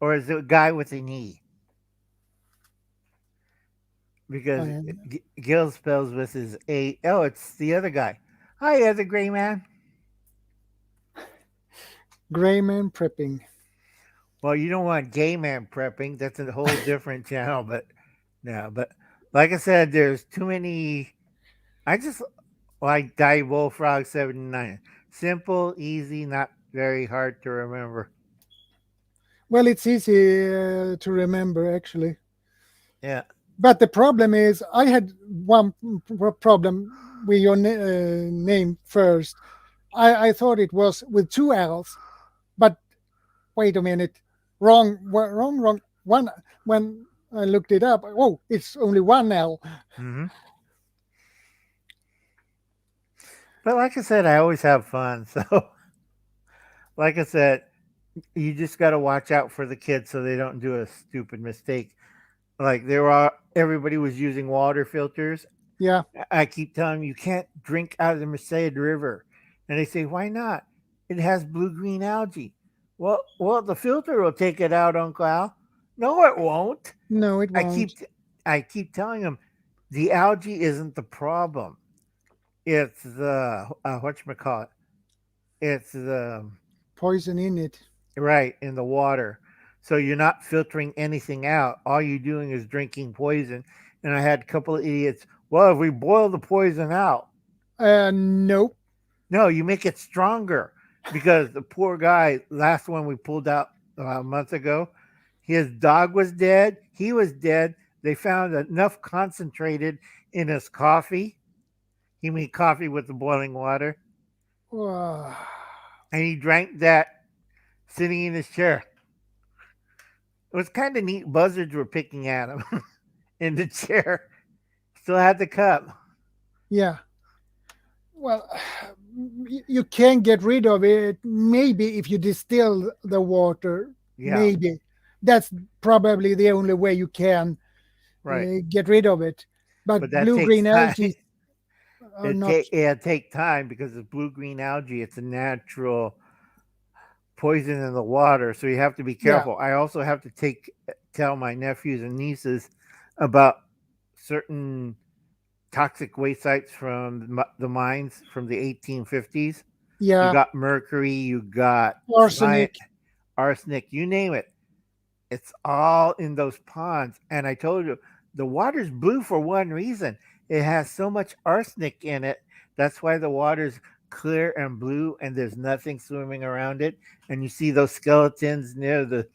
S2: Or is it a guy with a knee? Because Gil spells with his A. Oh, it's the other guy. Hi, other Gray Man.
S1: Gray Man prepping.
S2: Well, you don't want gay man prepping. That's a whole different channel. But no, but like I said, there's too many. I just like Die Bullfrog 79. Simple, easy, not very hard to remember.
S1: Well, it's easy to remember, actually.
S2: Yeah.
S1: But the problem is, I had one problem with your name first. I thought it was with two L's, but wait a minute, wrong. One when I looked it up, oh, it's only one L.
S2: Mm-hmm. But like I said, I always have fun. So, like I said, you just got to watch out for the kids so they don't do a stupid mistake. Like everybody was using water filters.
S1: Yeah,
S2: I keep telling them you can't drink out of the Merced River, and they say, "Why not? It has blue-green algae." Well, the filter will take it out, Uncle Al. No, it won't.
S1: no, it
S2: I
S1: won't.
S2: keep I keep telling them the algae isn't the problem. It's the whatchamacallit. It's the
S1: Poison in it.
S2: right in the water. So you're not filtering anything out. All you're doing is drinking poison. And I had a couple of idiots. Well, if we boil the poison out,
S1: Nope.
S2: no, you make it stronger because the poor guy, last one we pulled out a month ago, his dog was dead. He was dead. They found enough concentrated in his coffee. He made coffee with the boiling water,
S1: Uh,
S2: and he drank that sitting in his chair. It was kind of neat. Buzzards were picking at him in the chair. Still had the cup.
S1: yeah. Well, you can get rid of it maybe if you distill the water.
S2: Yeah,
S1: Maybe that's probably the only way you can
S2: right.
S1: get rid of it.
S2: But
S1: But
S2: that
S1: blue
S2: takes
S1: green
S2: time.
S1: algae are not.
S2: It'll take time because it's blue green algae. It's a natural poison in the water, so you have to be
S1: Yeah,
S2: careful. I also have to tell my nephews and nieces about certain toxic waste sites from the mines from the 1850s. You
S1: yeah.
S2: got mercury, you got
S1: Arsenic.
S2: arsenic, you name it. It's all in those ponds. And I told you, the water's blue for one reason. It has so much arsenic in it. That's why the water's clear and blue and there's nothing swimming around it. And you see those skeletons near the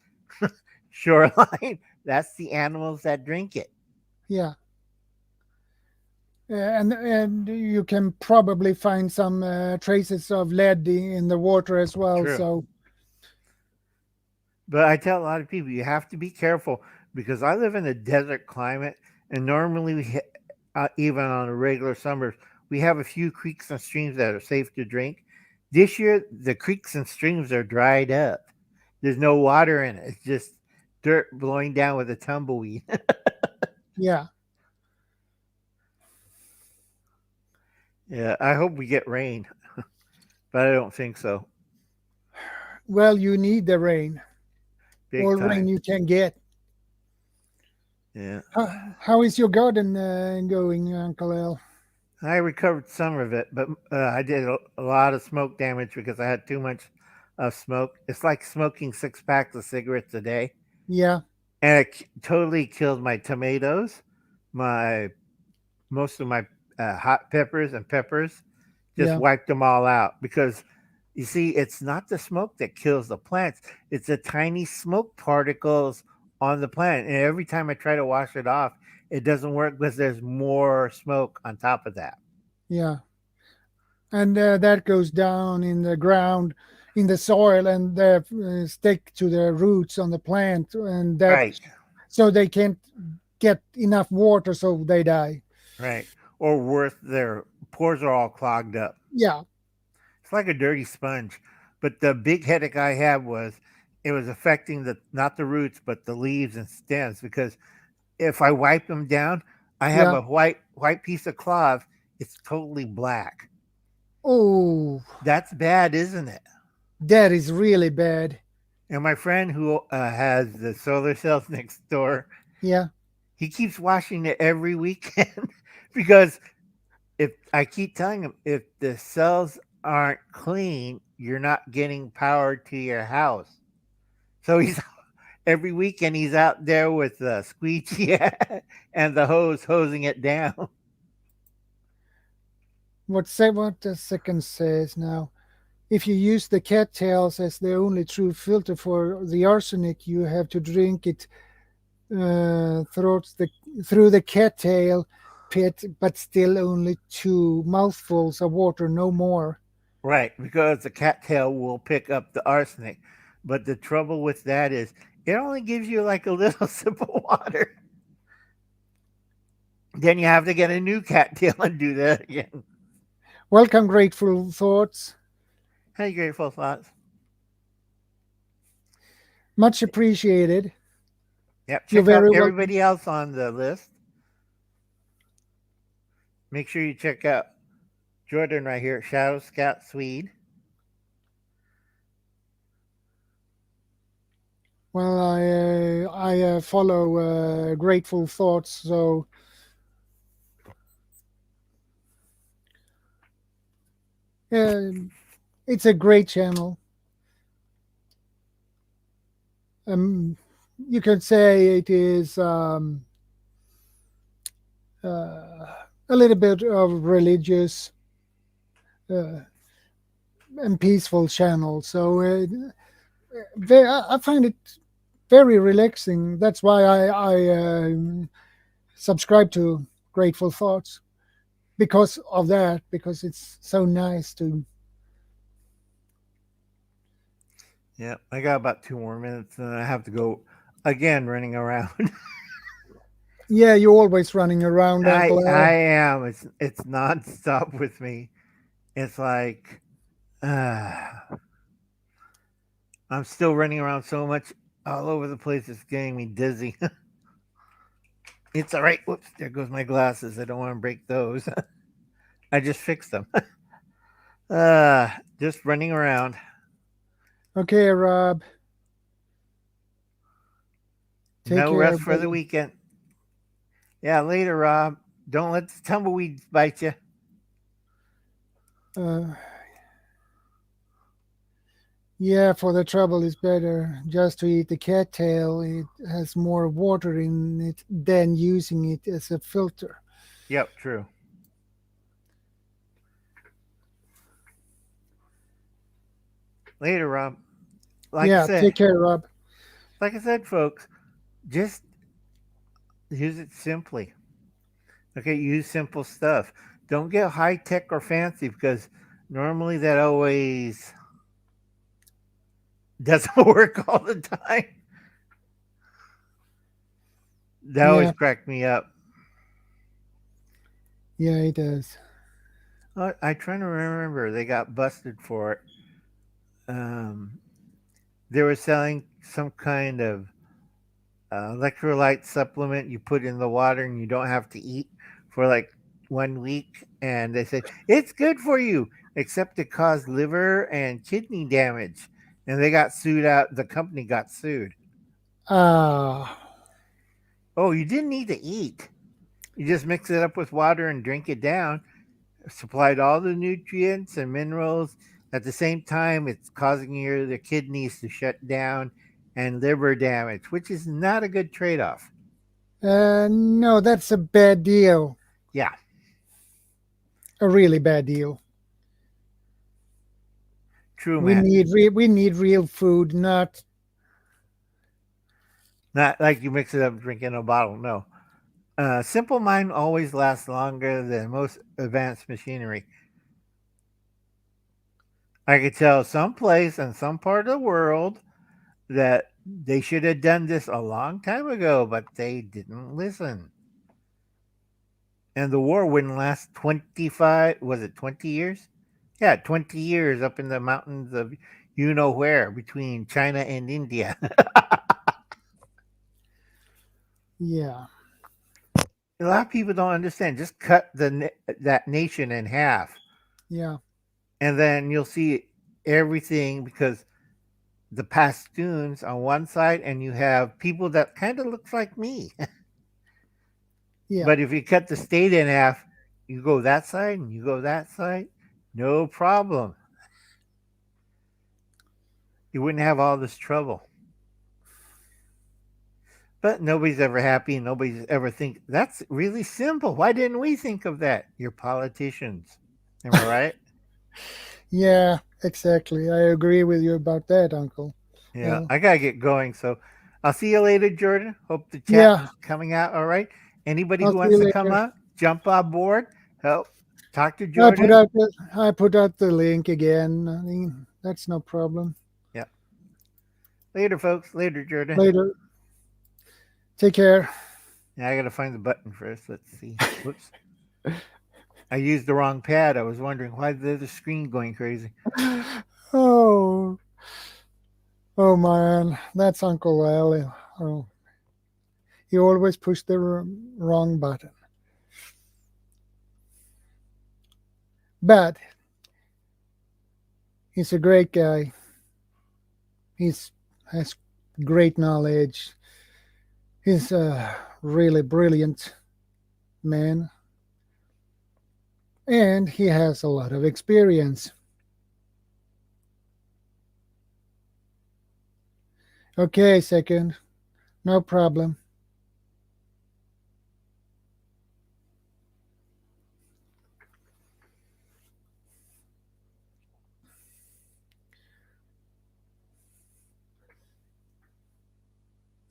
S2: shoreline. That's the animals that drink it.
S1: Yeah, and you can probably find some traces of lead in the water as well.
S2: True.
S1: So
S2: But I tell a lot of people you have to be careful because I live in a desert climate, and normally even on a regular summers we have a few creeks and streams that are safe to drink. This year the creeks and streams are dried up. There's no water in it. It's just dirt blowing down with a tumbleweed.
S1: yeah.
S2: Yeah, I hope we get rain, but I don't think so.
S1: Well, you need the rain.
S2: Big
S1: All rain
S2: time.
S1: you can get.
S2: Yeah.
S1: How is your garden going, Uncle Al?
S2: I recovered some of it, but I did a lot of smoke damage because I had too much of smoke. It's like smoking 6 packs of cigarettes a day,
S1: Yeah,
S2: and it totally killed my tomatoes, my most of my hot peppers and peppers. Just
S1: yeah,
S2: wiped them all out because you see, it's not the smoke that kills the plants; it's the tiny smoke particles on the plant. And every time I try to wash it off, it doesn't work because there's more smoke on top of that.
S1: yeah. And that goes down in the ground, in the soil, and stick to the roots on the plant, and that
S2: Right.
S1: so they can't get enough water, so they die.
S2: Right. Or worse, their pores are all clogged up.
S1: Yeah,
S2: It's like a dirty sponge. But the big headache I had was it was affecting the not the roots but the leaves and stems because if I wipe them down, I have
S1: yeah.
S2: a white piece of cloth. It's totally black.
S1: Oh,
S2: That's bad, isn't it?
S1: that is really bad.
S2: And my friend who has the solar cells next door,
S1: Yeah,
S2: he keeps washing it every weekend because if I keep telling him if the cells aren't clean, you're not getting power to your house. So he's every weekend he's out there with the squeegee and the hose hosing it down.
S1: what the second says now. If you use the cattails as the only true filter for the arsenic, you have to drink it through the cattail pit, but still only two mouthfuls of water, no more.
S2: Right, because the cattail will pick up the arsenic. But the trouble with that is it only gives you like a little sip of water. Then you have to get a new cattail and do that again.
S1: Welcome, grateful thoughts.
S2: Hey, grateful thoughts.
S1: Much appreciated.
S2: Yep,
S1: You're
S2: check out
S1: very welcome.
S2: everybody else on the list. Make sure you check out Jordan right here, Shadow Scout Swede.
S1: Well, I follow grateful thoughts, so uh, it's a great channel. Um, you could say it is a little bit of religious uh, and peaceful channel. So I find it very relaxing. That's why I subscribe to Grateful Thoughts because of that. Because it's so nice to.
S2: Yep, I got about 2 more minutes and I have to go again running around.
S1: Yeah, you're always running around,
S2: I
S1: Uncle
S2: I
S1: Al.
S2: am. It's nonstop with me. It's like uh, I'm still running around so much all over the place. It's getting me dizzy. It's all right. Whoops, there goes my glasses. I don't want to break those. I just fixed them. Uh, just running around.
S1: Okay, Rob. Take
S2: No
S1: care,
S2: rest for the
S1: buddy.
S2: weekend. Yeah, later, Rob. Don't let the tumbleweeds bite you.
S1: Uh, yeah, for the trouble is better just to eat the cattail. It has more water in it than using it as a filter.
S2: Yep, true. Later, Rob. Like I
S1: Yeah,
S2: said,
S1: take care, Rob.
S2: folks, just use it simply. Okay, use simple stuff. Don't get high tech or fancy because normally that always doesn't work all the time. That always
S1: Yeah,
S2: cracked me up.
S1: yeah, it does.
S2: I trying to remember. They got busted for it. They were selling some kind of electrolyte supplement you put in the water and you don't have to eat for like 1 week. And they said it's good for you, except it caused liver and kidney damage. And they got sued out. The company got sued.
S1: Ah,
S2: Oh, you didn't need to eat. You just mix it up with water and drink it down. supplied all the nutrients and minerals. At the same time, it's causing your the kidneys to shut down and liver damage, which is not a good trade off.
S1: No, that's a bad deal.
S2: Yeah,
S1: A really bad deal.
S2: true,
S1: We
S2: Matt.
S1: need we need real food, not
S2: Not like you mix it up, drink in a bottle. No. Simple mind always lasts longer than most advanced machinery. I could tell some place in some part of the world that they should have done this a long time ago, but they didn't listen. And the war wouldn't last 25, was it 20 years? Yeah, 20 years up in the mountains of you know where between China and India.
S1: yeah,
S2: A lot of people don't understand. Just cut that nation in half,
S1: yeah,
S2: and then you'll see everything because the Pashtuns on one side, and you have people that kind of looks like me.
S1: yeah,
S2: But if you cut the state in half, you go that side and you go that side, no problem. You wouldn't have all this trouble. But nobody's ever happy, and nobody's ever think that's really simple. Why didn't we think of that? You're politicians. Am I right?
S1: yeah, exactly. I agree with you about that, Uncle.
S2: Yeah,
S1: Well,
S2: I gotta get going. So I'll see you later, Jordan. Hope the chat
S1: yeah,
S2: is coming out all right. Anybody
S1: I'll
S2: who
S1: see
S2: wants
S1: you
S2: to come
S1: later.
S2: up, jump on board, help talk to Jordan.
S1: I put out the link again. I mean, that's no problem.
S2: Yeah. Later, folks. Later, Jordan.
S1: Later. Take care.
S2: Yeah, I gotta find the button first. Let's see. Whoops. I used the wrong pad. I was wondering why the screen going crazy.
S1: Oh, oh man, that's Uncle Al. Oh, he always pushed the wrong button. But he's a great guy. He's has great knowledge. He's a really brilliant man, and he has a lot of experience. Okay, second, no problem.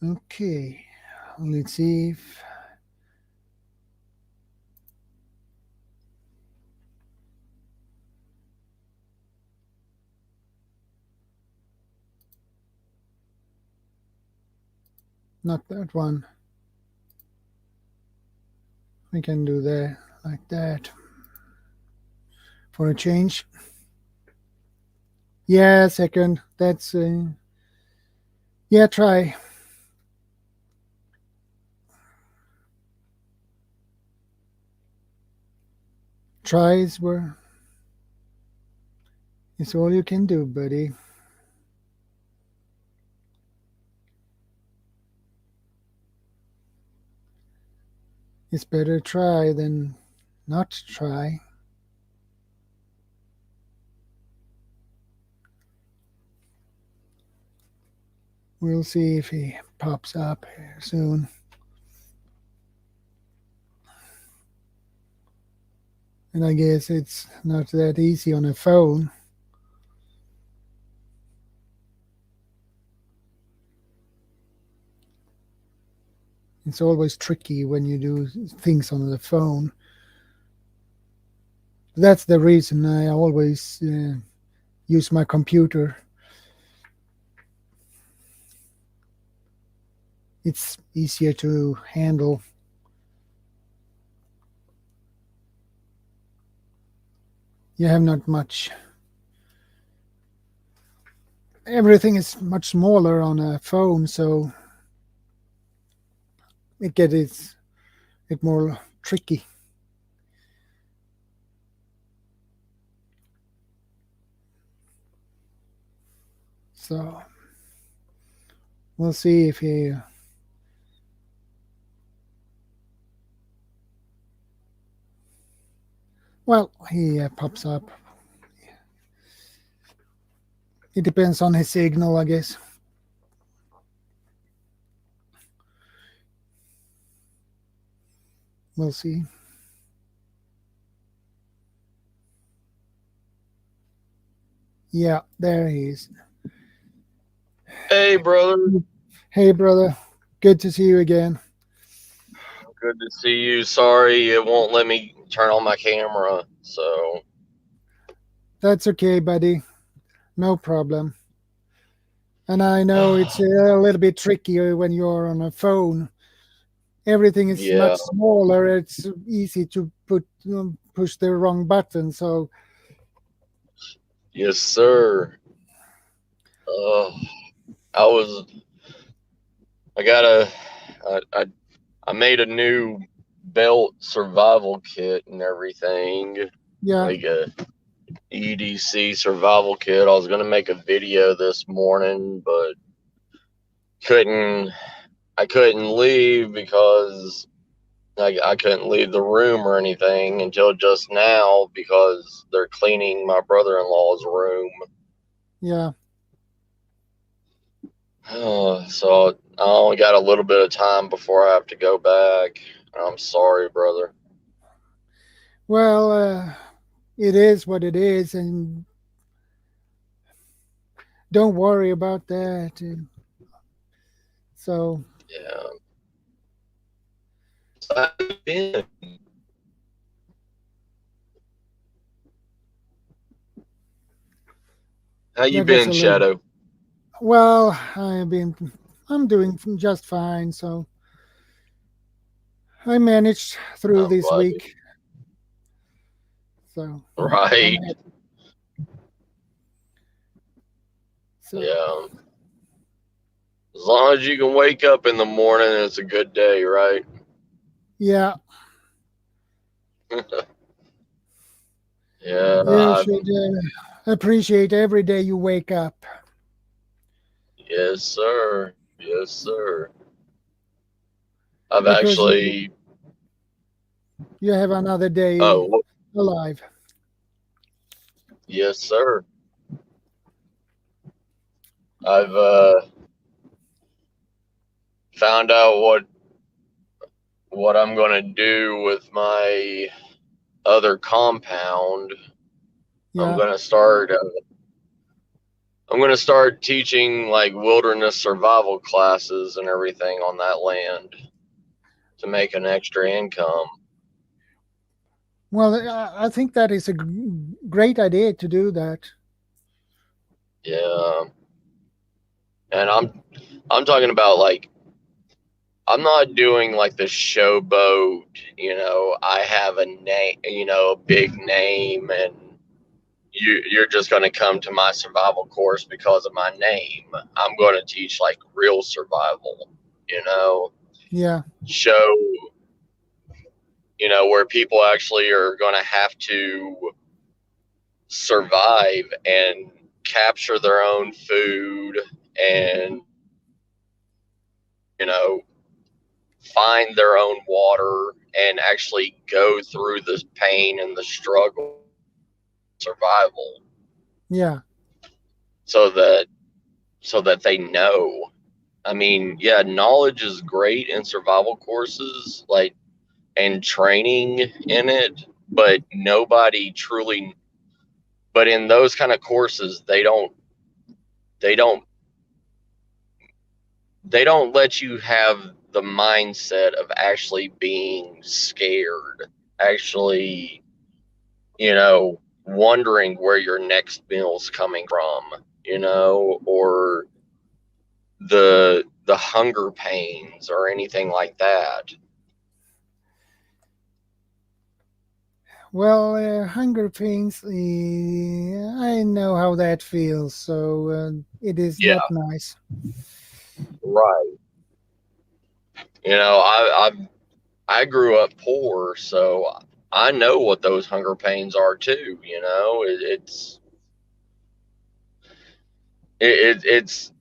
S1: Okay, let's see if not that one. We can do that like that for a change. Yeah, second. That's yeah. Try. Tries were. It's all you can do, buddy. It's better try than not try. We'll see if he pops up here soon. And I guess it's not that easy on a phone. It's always tricky when you do things on the phone. That's the reason I always use my computer. It's easier to handle. You have not much. Everything is much smaller on a phone, so it gets it more tricky. So we'll see if he. Well, he pops up. It depends on his signal, I guess. We'll see. Yeah, there he is.
S3: Hey, brother.
S1: Hey, brother. Good to see you again.
S3: Good to see you. Sorry, it won't let me turn on my camera. So,
S1: That's okay, buddy. No problem. And I know it's a little bit trickier when you're on a phone. Everything is
S3: yeah.
S1: much smaller. It's easy to push the wrong button. So
S3: Yes, sir. Uh, I was, I got I made a new belt survival kit and everything.
S1: yeah,
S3: Like a EDC survival kit. I was going to make a video this morning, but couldn't, I couldn't leave because I couldn't leave the room or anything until just now because they're cleaning my brother-in-law's room.
S1: yeah.
S3: So I only got a little bit of time before I have to go back. I'm sorry, brother.
S1: Well, it is what it is, and don't worry about that. So
S3: Yeah. So how you been? How you
S1: that was
S3: been,
S1: a little.
S3: Shadow?
S1: Well, I'm doing just fine. So I managed through
S3: I'm
S1: this
S3: glad.
S1: week. So I'm
S3: Right.
S1: happy. So
S3: Yeah. As long as you can wake up in the morning, it's a good day, right?
S1: yeah,
S3: Yeah.
S1: you should appreciate every day you wake up
S3: Yes, sir. Yes, sir. I've
S1: because
S3: actually.
S1: you have another day
S3: Oh,
S1: alive.
S3: yes, sir. I've found out what I'm gonna do with my other compound. I'm
S1: Yeah.
S3: gonna start. I'm gonna start teaching like wilderness survival classes and everything on that land to make an extra income.
S1: Well, I think that is a great idea to do that.
S3: Yeah, and I'm talking about like I'm not doing like the showboat. I have a name. A big name, and you're just going to come to my survival course because of my name. I'm going to teach like real survival.
S1: Yeah.
S3: Show where people actually are going to have to survive and capture their own food and you know find their own water and actually go through the pain and the struggle of survival
S1: Yeah.
S3: so that they know. I mean, yeah, knowledge is great in survival courses, like and training in it, but nobody truly. But in those kind of courses, they don't they don't let you have the mindset of actually being scared, actually, wondering where your next meal's coming from, or the hunger pains or anything like that.
S1: Well, hunger pains. I know how that feels. So it is
S3: Yeah,
S1: not nice.
S3: right. I grew up poor, so I know what those hunger pains are too. It's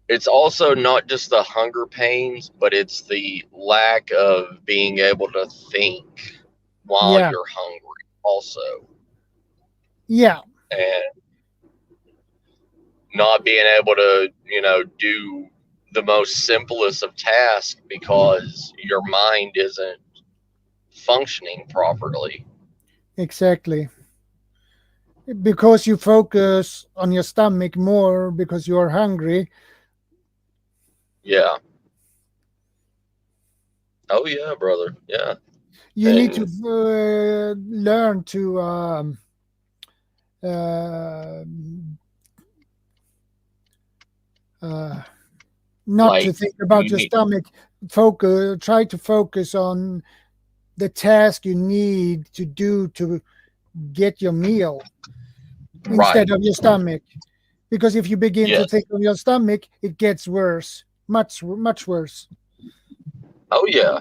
S3: it's also not just the hunger pains, but it's the lack of being able to think while
S1: Yeah.
S3: you're hungry. also.
S1: Yeah,
S3: And not being able to, do the most simplest of tasks because your mind isn't functioning properly.
S1: exactly. Because you focus on your stomach more because you are hungry.
S3: Yeah. Oh yeah, brother. Yeah.
S1: You need to
S3: And
S1: learn to uh, uh, not to
S3: like
S1: think about
S3: you
S1: your
S3: need
S1: stomach. Focus. Try to focus on the task you need to do to get your meal instead
S3: right.
S1: of your stomach. Because if you begin to
S3: Yes.
S1: think of your stomach, it gets worse, much worse.
S3: Oh yeah.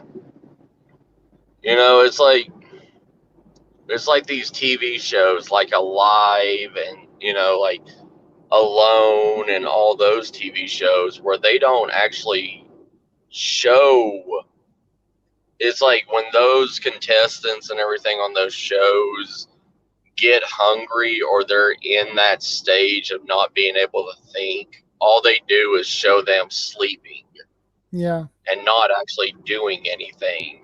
S3: It's like these TV shows like Alive and like Alone and all those TV shows where they don't actually show. It's like when those contestants and everything on those shows get hungry or they're in that stage of not being able to think, all they do is show them sleeping
S1: Yeah,
S3: and not actually doing anything.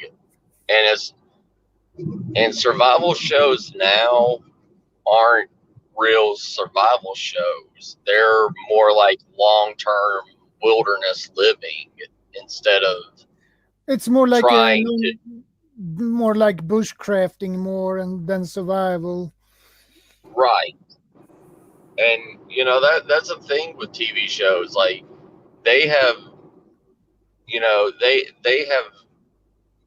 S3: And survival shows now aren't real survival shows. They're more like long-term wilderness living instead of
S1: it's more like
S3: trying to.
S1: more like bushcrafting more and than survival.
S3: Right. And that's a thing with TV shows. Like they have, they have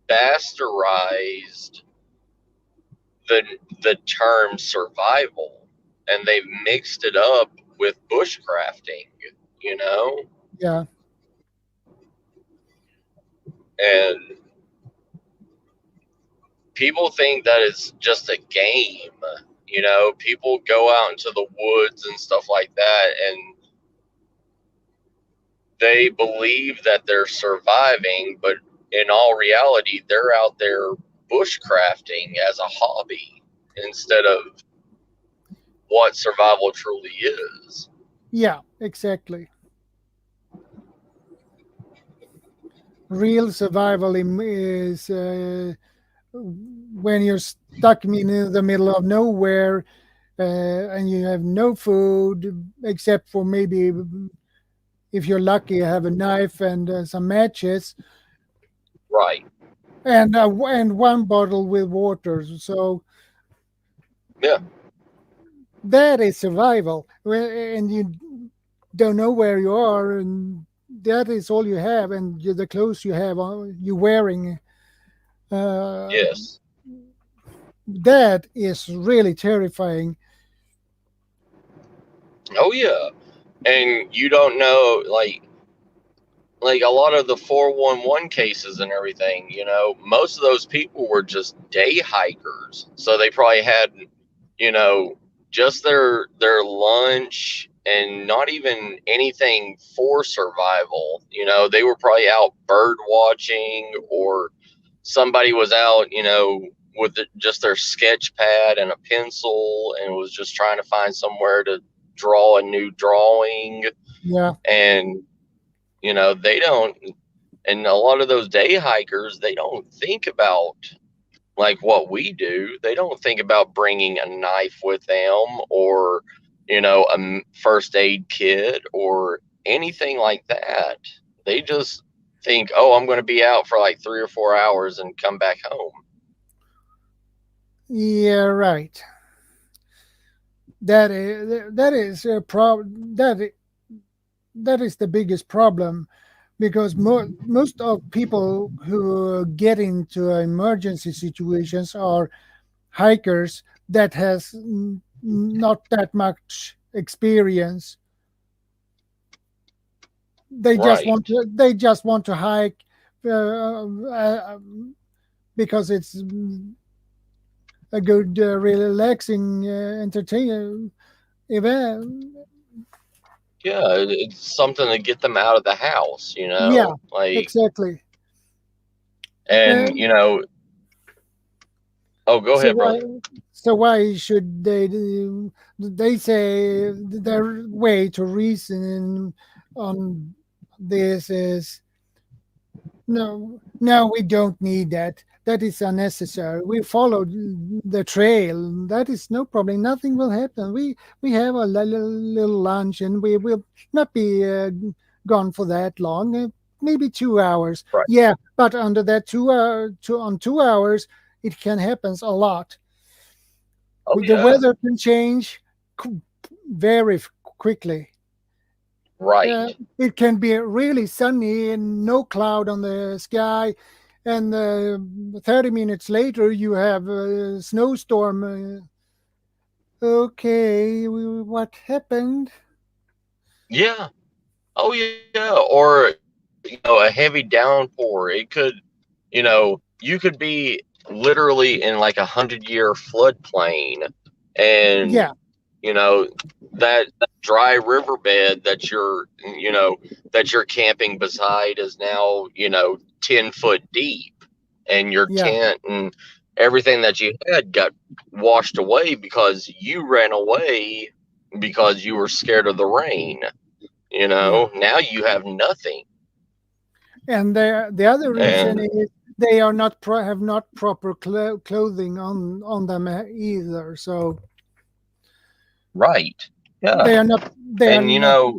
S3: bastardized the the term survival, and they've mixed it up with bushcrafting. You know,
S1: Yeah,
S3: and people think that it's just a game. People go out into the woods and stuff like that, and they believe that they're surviving, but in all reality, they're out there bushcrafting as a hobby instead of what survival truly is.
S1: yeah, exactly. Real survival is when you're stuck in the middle of nowhere and you have no food except for maybe if you're lucky, you have a knife and some matches
S3: Right.
S1: and one bottle with water. So
S3: Yeah.
S1: that is survival, and you don't know where you are, and that is all you have, and the clothes you have on, you wearing. Uh,
S3: Yes.
S1: that is really terrifying.
S3: Oh yeah. And you don't know, like a lot of the 411 cases and everything, most of those people were just day hikers. So they probably had, you know, just their lunch and not even anything for survival. They were probably out bird watching, or somebody was out, with just their sketch pad and a pencil and was just trying to find somewhere to draw a new drawing.
S1: Yeah,
S3: And they don't, and a lot of those day hikers, they don't think about like what we do. They don't think about bringing a knife with them, or a first aid kit or anything like that. They just think, oh, I'm going to be out for like 3 or 4 hours and come back home.
S1: yeah, right. That is a problem. That is the biggest problem because most of people who get into emergency situations are hikers that has not that much experience.
S3: Right.
S1: They just want to hike because it's a good relaxing entertaining event.
S3: Yeah, it's something to get them out of the house,
S1: Yeah,
S3: like,
S1: exactly.
S3: and
S1: Uh,
S3: oh, go
S1: so
S3: ahead, brother.
S1: So why should they? They say their way to reason on this is no, no, we don't need that. That is unnecessary. We followed the trail. That is no problem. Nothing will happen. We have a little lunch, and we will not be gone for that long. Maybe 2 hours.
S3: Right.
S1: Yeah, but under that 2 hours, it can happen a lot.
S3: Oh
S1: The
S3: yeah.
S1: weather can change very quickly.
S3: Right.
S1: It can be really sunny and no cloud on the sky, and 30 minutes later you have a snowstorm. Okay, what happened?
S3: Yeah. Oh yeah. Or a heavy downpour. It could, you could be literally in like 100-year floodplain, and
S1: Yeah,
S3: that dry riverbed that you're camping beside is now 10 foot deep, and your
S1: yeah,
S3: tent and everything that you had got washed away because you ran away because you were scared of the rain.
S1: yeah.
S3: Now you have nothing.
S1: And the other reason
S3: And
S1: is they are not have not proper clothing on them either. So
S3: right. Yeah.
S1: they are not they are
S3: And
S1: not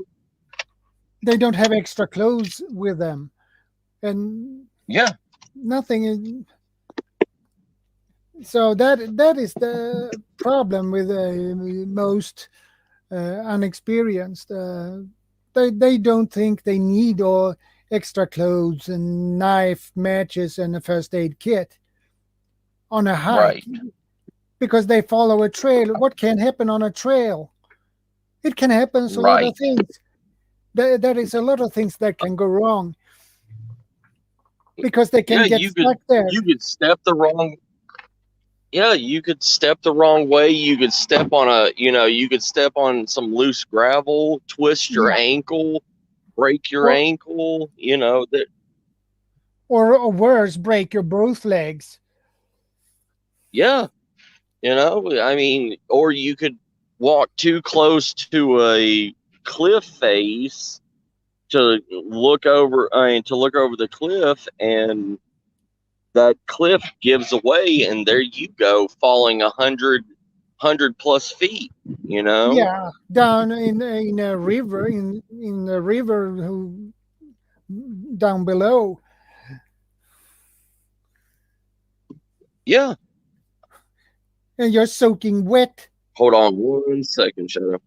S1: they don't have extra clothes with them, and
S3: yeah,
S1: nothing is. So that is the problem with most unexperienced. They don't think they need all extra clothes and knife, matches, and a first aid kit on a hike
S3: right.
S1: because they follow a trail. What can happen on a trail? It can happen a lot of
S3: Right.
S1: things. There is a lot of things that can go wrong because they can
S3: Yeah,
S1: get stuck there.
S3: you could step the wrong yeah, you could step the wrong way. You could step on you could step on some loose gravel, twist your
S1: Yeah,
S3: ankle, break your
S1: or
S3: ankle, that
S1: or worse, break your both legs.
S3: yeah, I mean, or you could walk too close to a cliff face to look over the cliff, and that cliff gives away, and there you go, falling 100 plus feet.
S1: Yeah, down in a river in a river down below.
S3: Yeah.
S1: And you're soaking wet.
S3: Hold on 1 second, Shadow.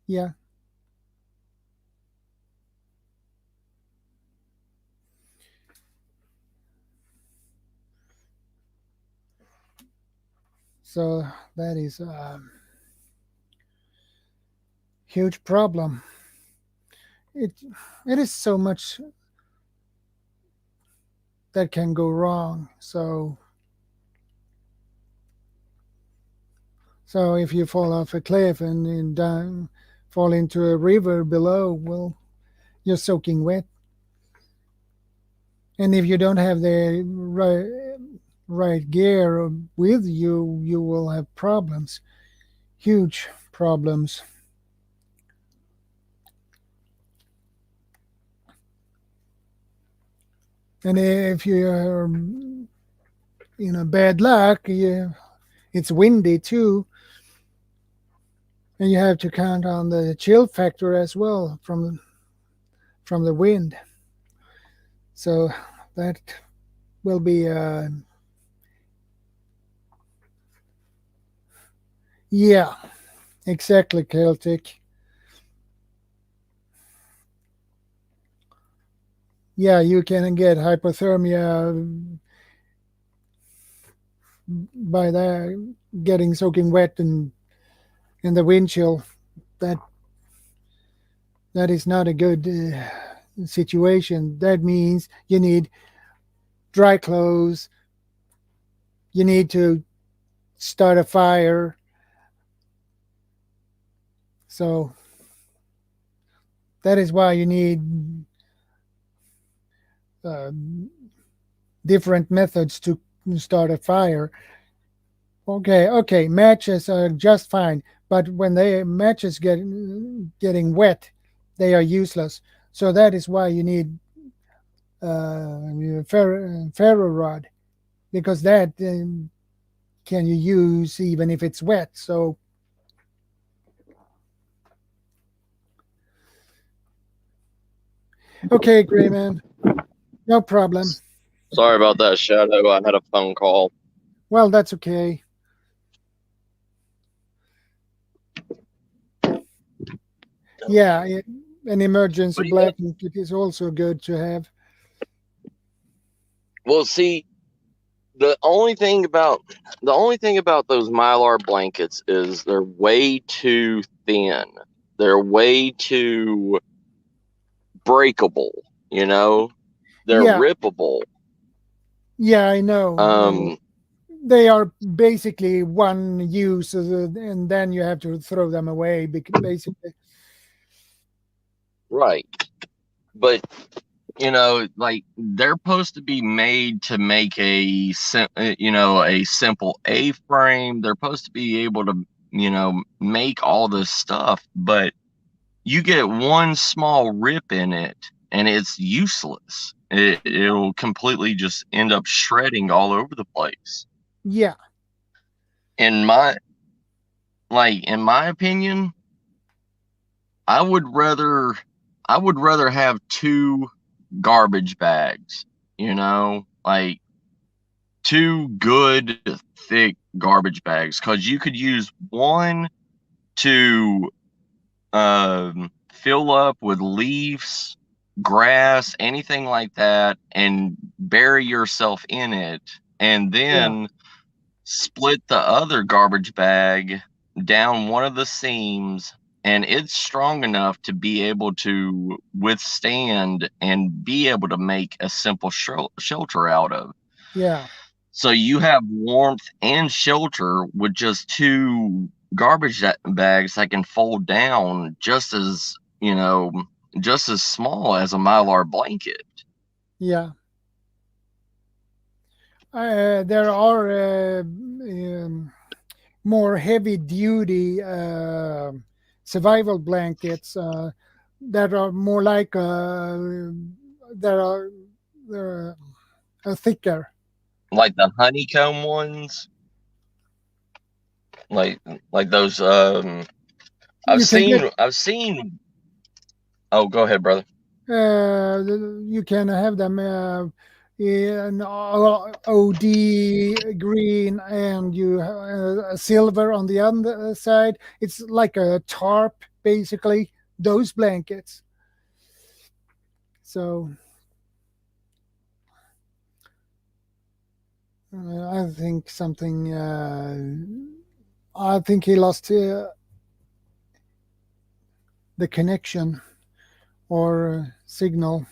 S1: Yeah. So that is a huge problem. It it is so much that can go wrong. So if you fall off a cliff and down, fall into a river below, well, you're soaking wet. And if you don't have the right gear with you, you will have problems, huge problems. And if you're bad luck, it's windy too, and you have to count on the chill factor as well from the wind. So that will be yeah, exactly, Celtic. Yeah, you can get hypothermia by that, getting soaking wet and in the wind chill. That that is not a good situation. That means you need dry clothes. You need to start a fire. So that is why you need uh, different methods to start a fire. Okay. Matches are just fine, but when the matches getting wet, they are useless. So that is why you need ferro rod, because that can you use even if it's wet. So okay, Grayman, no problem.
S3: Sorry about that, Shadow. I had a phone call.
S1: Well, that's okay. Yeah, an emergency
S3: What do you got?
S1: blanket is also good to have.
S3: Well, see, the only thing about those Mylar blankets is they're way too thin. They're way too breakable. You know, they're
S1: Yeah,
S3: rippable.
S1: yeah, I know.
S3: Um,
S1: They are basically one use, and then you have to throw them away. Basically,
S3: right. But like they're supposed to be made to make a simple A-frame. They're supposed to be able to make all this stuff, but you get one small rip in it and it's useless. It'll completely just end up shredding all over the place.
S1: yeah,
S3: In my opinion, I would rather have two garbage bags, like two good thick garbage bags, because you could use one to fill up with leaves, grass, anything like that, and bury yourself in it, and
S1: yeah,
S3: then split the other garbage bag down one of the seams, and it's strong enough to be able to withstand and be able to make a simple shelter out of.
S1: yeah,
S3: So you have warmth and shelter with just two garbage bags that can fold down just as small as a Mylar blanket.
S1: yeah. There are more heavy duty survival blankets that are more like that are thicker.
S3: Like the honeycomb ones, like those.
S1: You can get
S3: I've seen. Oh, go ahead, brother.
S1: you can have them in OD green, and you silver on the other side. It's like a tarp, basically. Those blankets. So I think something. I think he lost the connection or signal.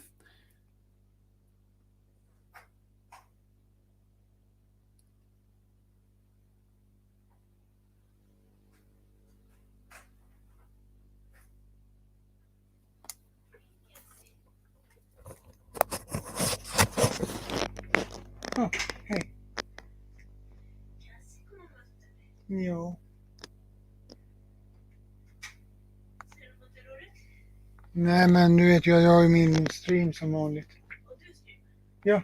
S1: Oh, hey. Jo. Nej, men du vet, jag har ju min stream som vanligt. Ja.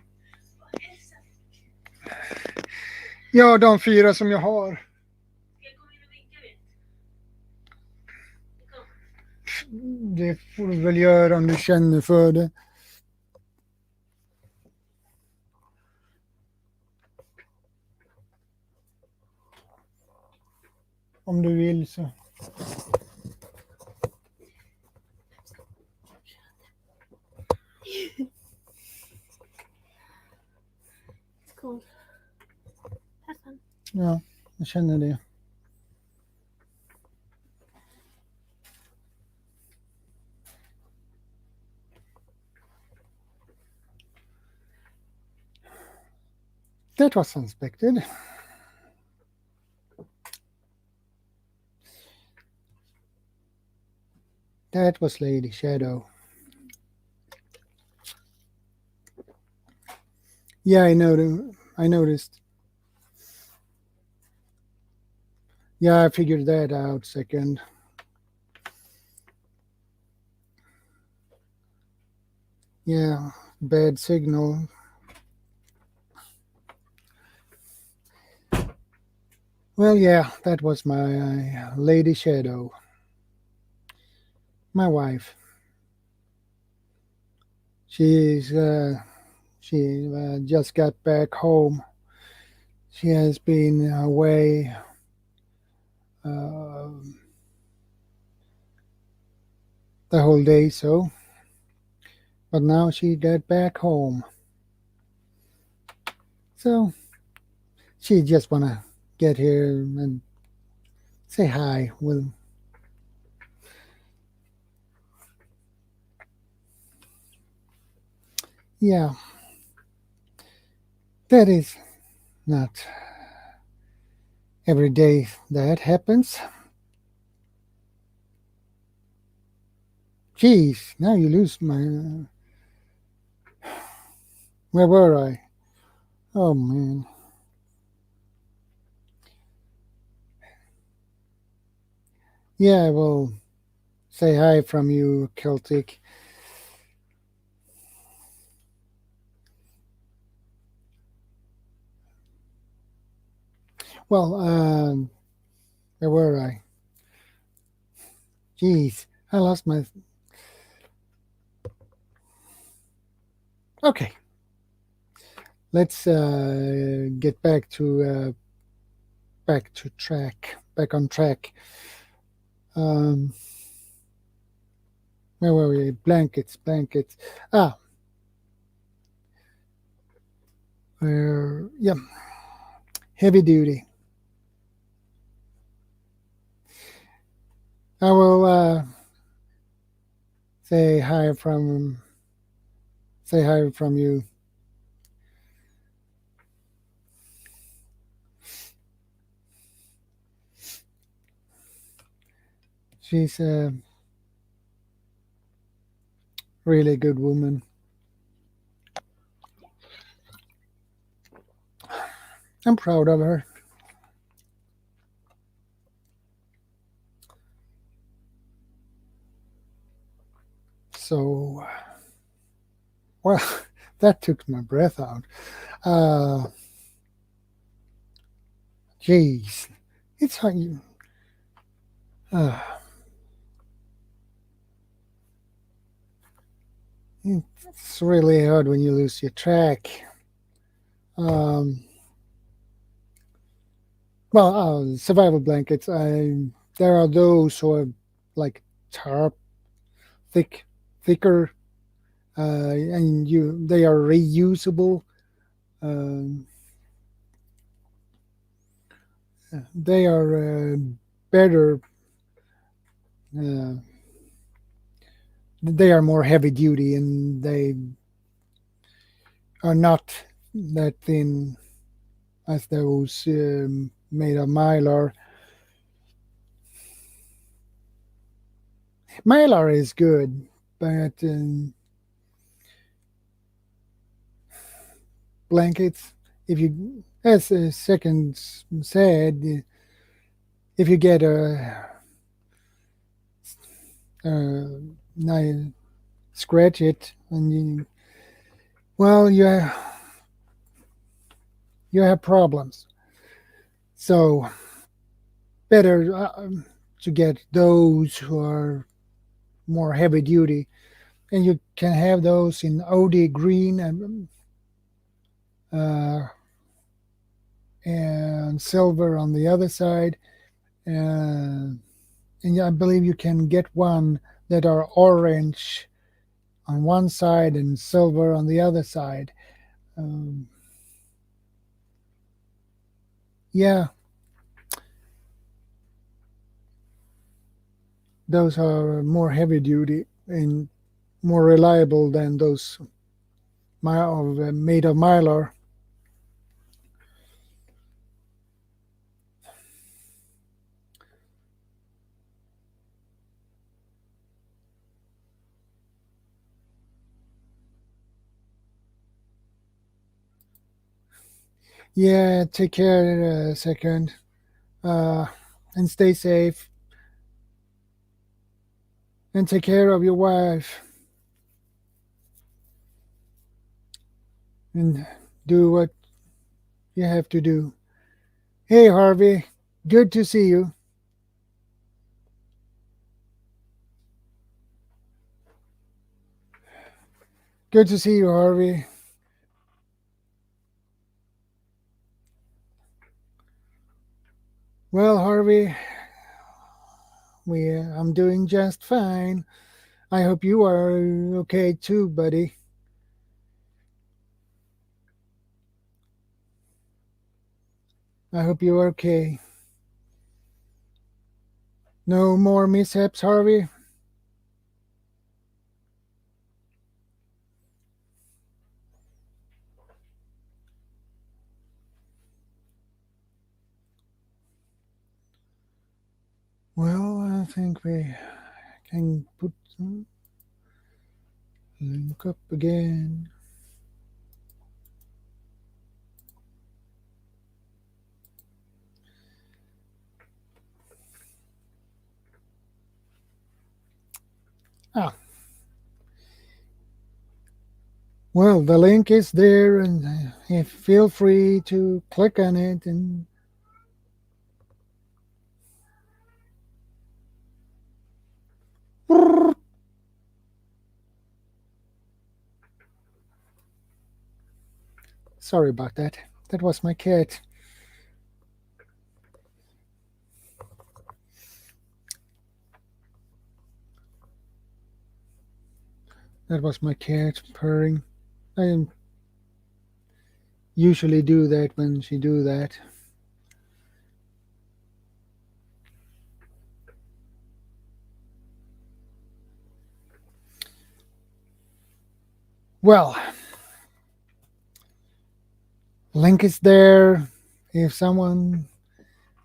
S1: Ja, de 4 som jag har. Det får du väl göra om du känner för det. Om du vill så.
S4: Cool. Have fun.
S1: Ja, jag känner det. That was unexpected. That was Lady Shadow. Yeah, I noticed. Yeah, I figured that out second. Yeah, bad signal. Well, yeah, that was my lady shadow, my wife. She's she just got back home. She has been away uh, the whole day, so. But now she got back home, so she just wanna get here and say hi. Well, yeah, that is not every day that happens. Geez, now you lose my. Where were I? Oh man. Yeah, I will say hi from you, Celtic. Well, where were I? Geez, I lost my. Okay, let's get back on track. Um, where were we? Blankets. Ah, yeah, heavy duty. I will say hi from you. She's a really good woman. I'm proud of her. So, well, that took my breath out. Jeez, it's how you. Uh, it's really hard when you lose your track. Um, well, survival blankets. There are those who are like tarp, thicker, and they are reusable. Um, they are better. Uh, they are more heavy duty, and they are not that thin as those made of mylar. Mylar is good, but blankets, if you, as second said, if you get a scratch it, and well, you have problems. So better to get those who are more heavy duty, and you can have those in OD green uh, and silver on the other side. And I believe you can get one that are orange on one side and silver on the other side. Um, yeah, those are more heavy duty and more reliable than those made of mylar. Yeah, take care a second. Uh, and stay safe. And take care of your wife. And do what you have to do. Hey, Harvey. Good to see you. Good to see you, Harvey. Well, Harvey, I'm doing just fine. I hope you are okay too, buddy. I hope you are okay. No more mishaps, Harvey? Well, I think we can put some link up again. Well, the link is there, and feel free to click on it and sorry about that. That was my cat. That was my cat purring. I usually do that when she do that. Well, link is there. If someone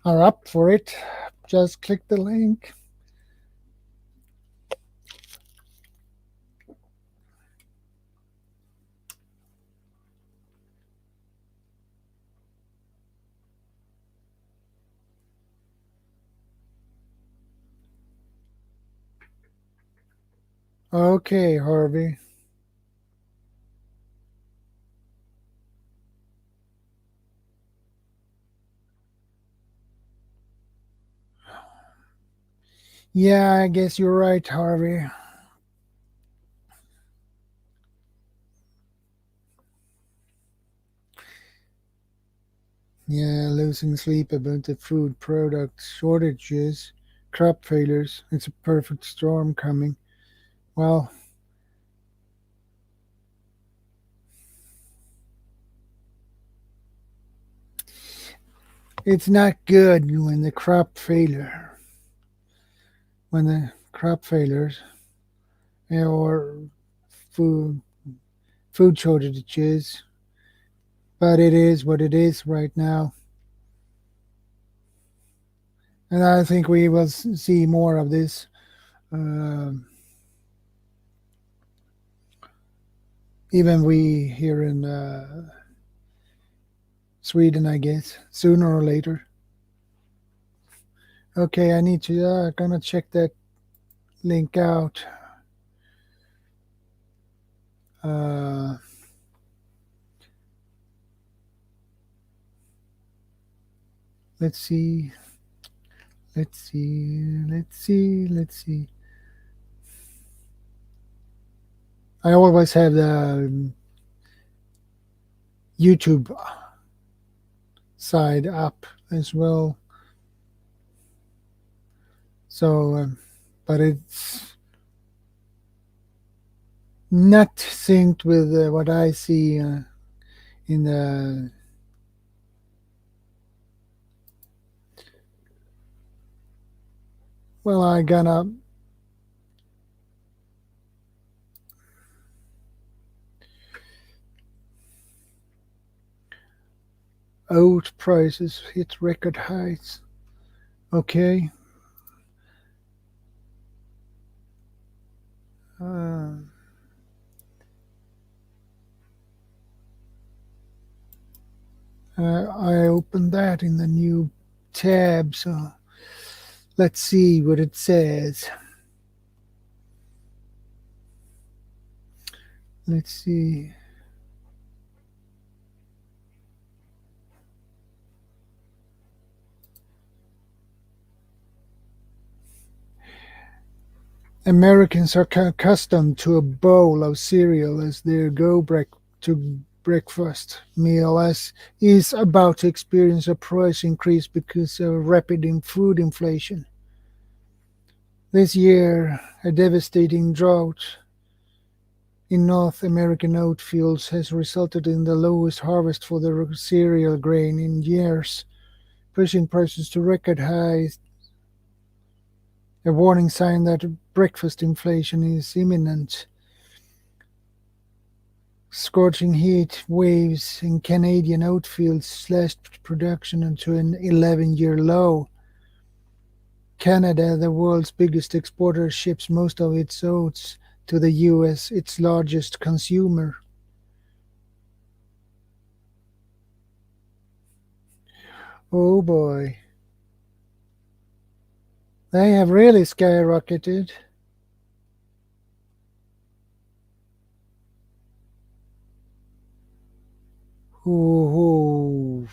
S1: are up for it, just click the link. Okay, Harvey. Yeah, I guess you're right, Harvey. Yeah, losing sleep about the food product shortages, crop failures. It's a perfect storm coming. Well, it's not good when the crop failure, when the crop failures or food shortages, but it is what it is right now. And I think we will see more of this. Even we here in Sweden, I guess, sooner or later. Okay, I need to gonna check that link out. Let's see. Let's see. I always have the YouTube side up as well. So, but it's not synced with what I see in the well, I gonna oat prices hit record heights. Okay. I opened that in the new tab, so Let's see what it says. Let's see. Americans are accustomed to a bowl of cereal as their to breakfast meal, as is about to experience a price increase because of rapid food inflation. This year, a devastating drought in North American oat fields has resulted in the lowest harvest for the cereal grain in years, pushing prices to record highs, a warning sign that breakfast inflation is imminent. Scorching heat waves in Canadian oat fields slashed production to an 11-year low. Canada, the world's biggest exporter, ships most of its oats to the US, its largest consumer. Oh boy. They have really skyrocketed. Ooh.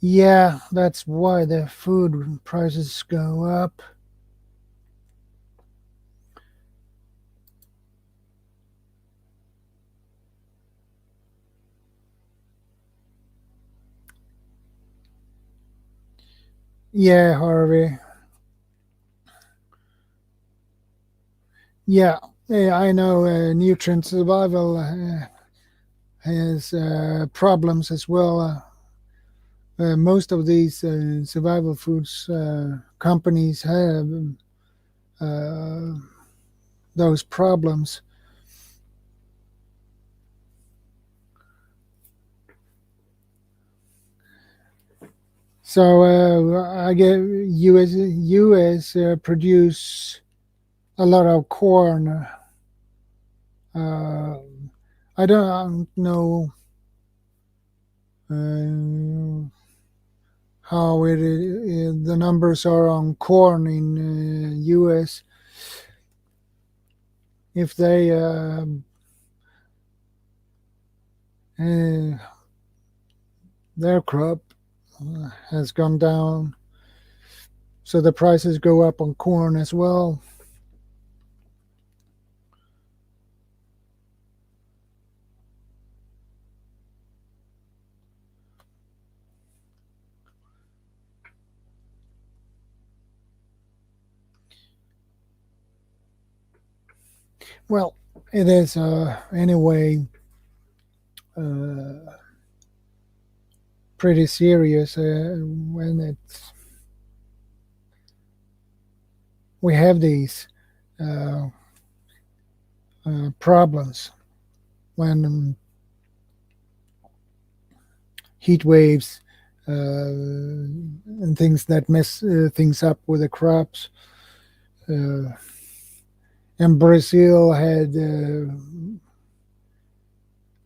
S1: Yeah, that's why the food prices go up. Yeah, Harvey. Yeah, I know nutrient survival has problems as well. Most of these survival foods companies have uh, those problems. So I get US produce a lot of corn. I don't know how the numbers are on corn in US. If they their crop has gone down, so the prices go up on corn as well. Well, it is anyway pretty serious when we have these uh, problems when heat waves and things that mess things up with the crops. And Brazil had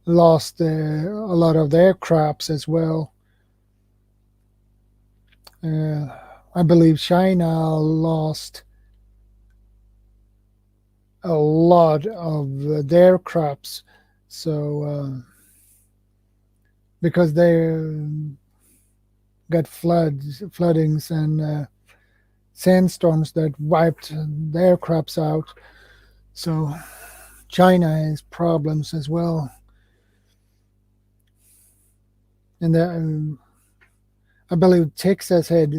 S1: lost a lot of their crops as well. I believe China lost a lot of their crops, so because they got floodings and sandstorms that wiped their crops out. So China has problems as well, and I believe Texas had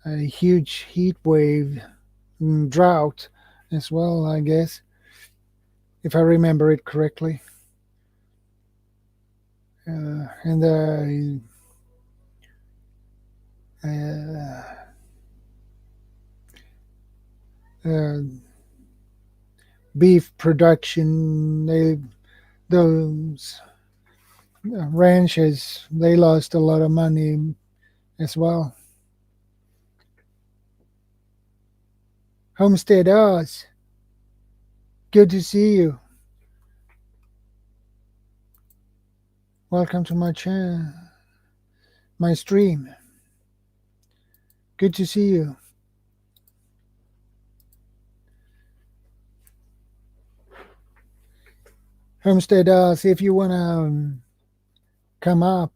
S1: a huge heat wave drought as well, I guess, if I remember it correctly. And beef production, those ranches, they lost a lot of money as well. Homestead Oz, good to see you. Welcome to my stream. Good to see you. Homestead, if you want to come up,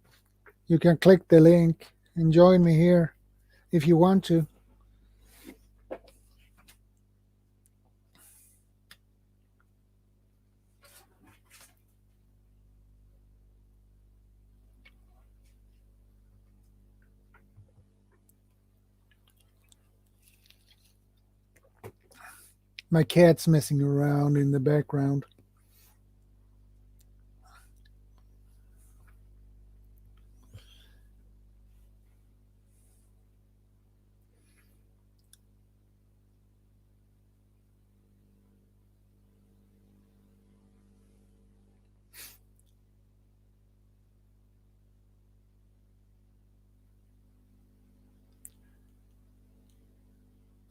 S1: you can click the link and join me here if you want to. My cat's messing around in the background.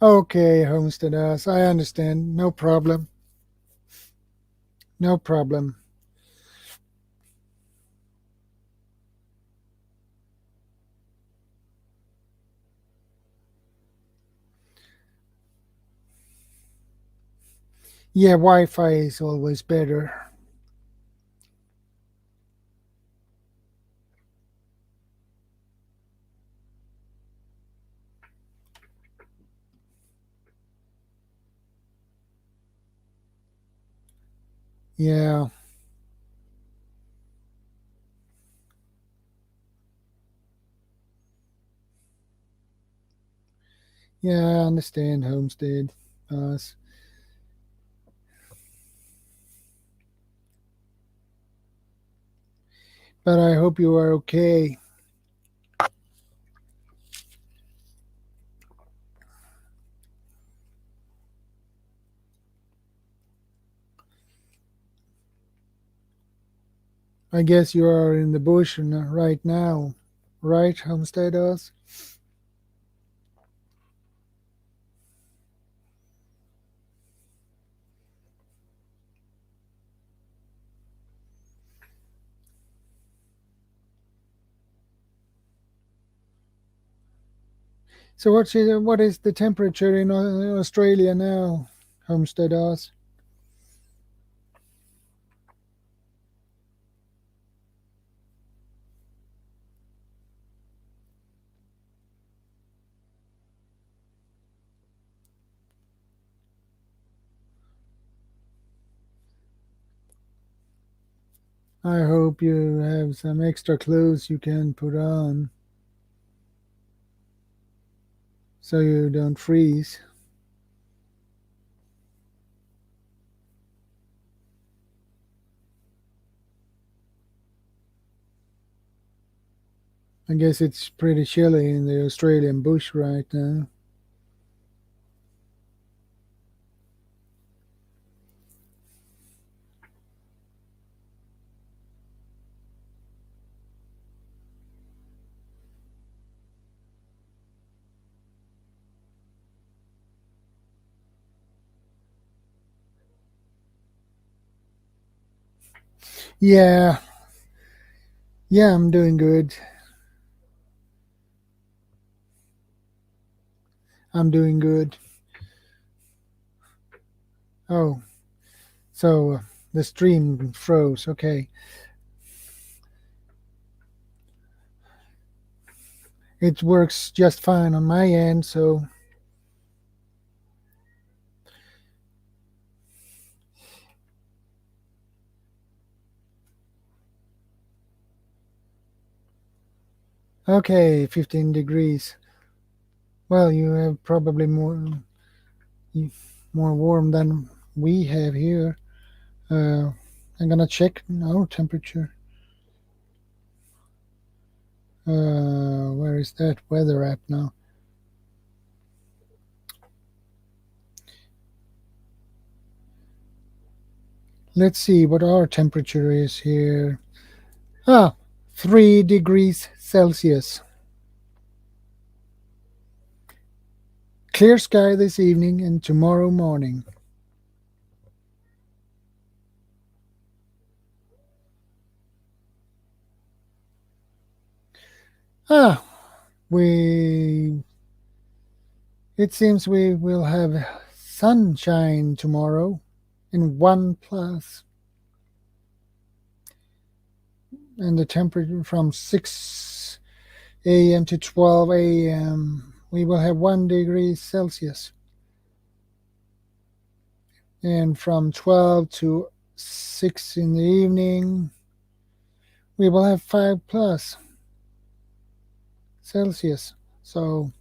S1: Okay, Homesteaders, I understand. No problem. No problem. Yeah, Wi-Fi is always better. Yeah. Yeah, I understand, Homestead. But I hope you are okay. I guess you are in the bush right now, right, Homesteaders? So what is the temperature in Australia now, Homesteaders? I hope you have some extra clothes you can put on so you don't freeze. I guess it's pretty chilly in the Australian bush right now. Yeah. Yeah, I'm doing good. I'm doing good. Oh, so the stream froze. Okay. It works just fine on my end, so okay, 15 degrees. Well, you have probably more warm than we have here. I'm gonna check our temperature. Where is that weather app now? Let's see what our temperature is here. 3 degrees Celsius. Clear sky this evening and tomorrow morning. Ah, we. It seems we will have sunshine tomorrow in 1+, and the temperature from 6 a.m. to 12 a.m. we will have 1 degree Celsius, and from 12 to 6 in the evening we will have 5+ Celsius. So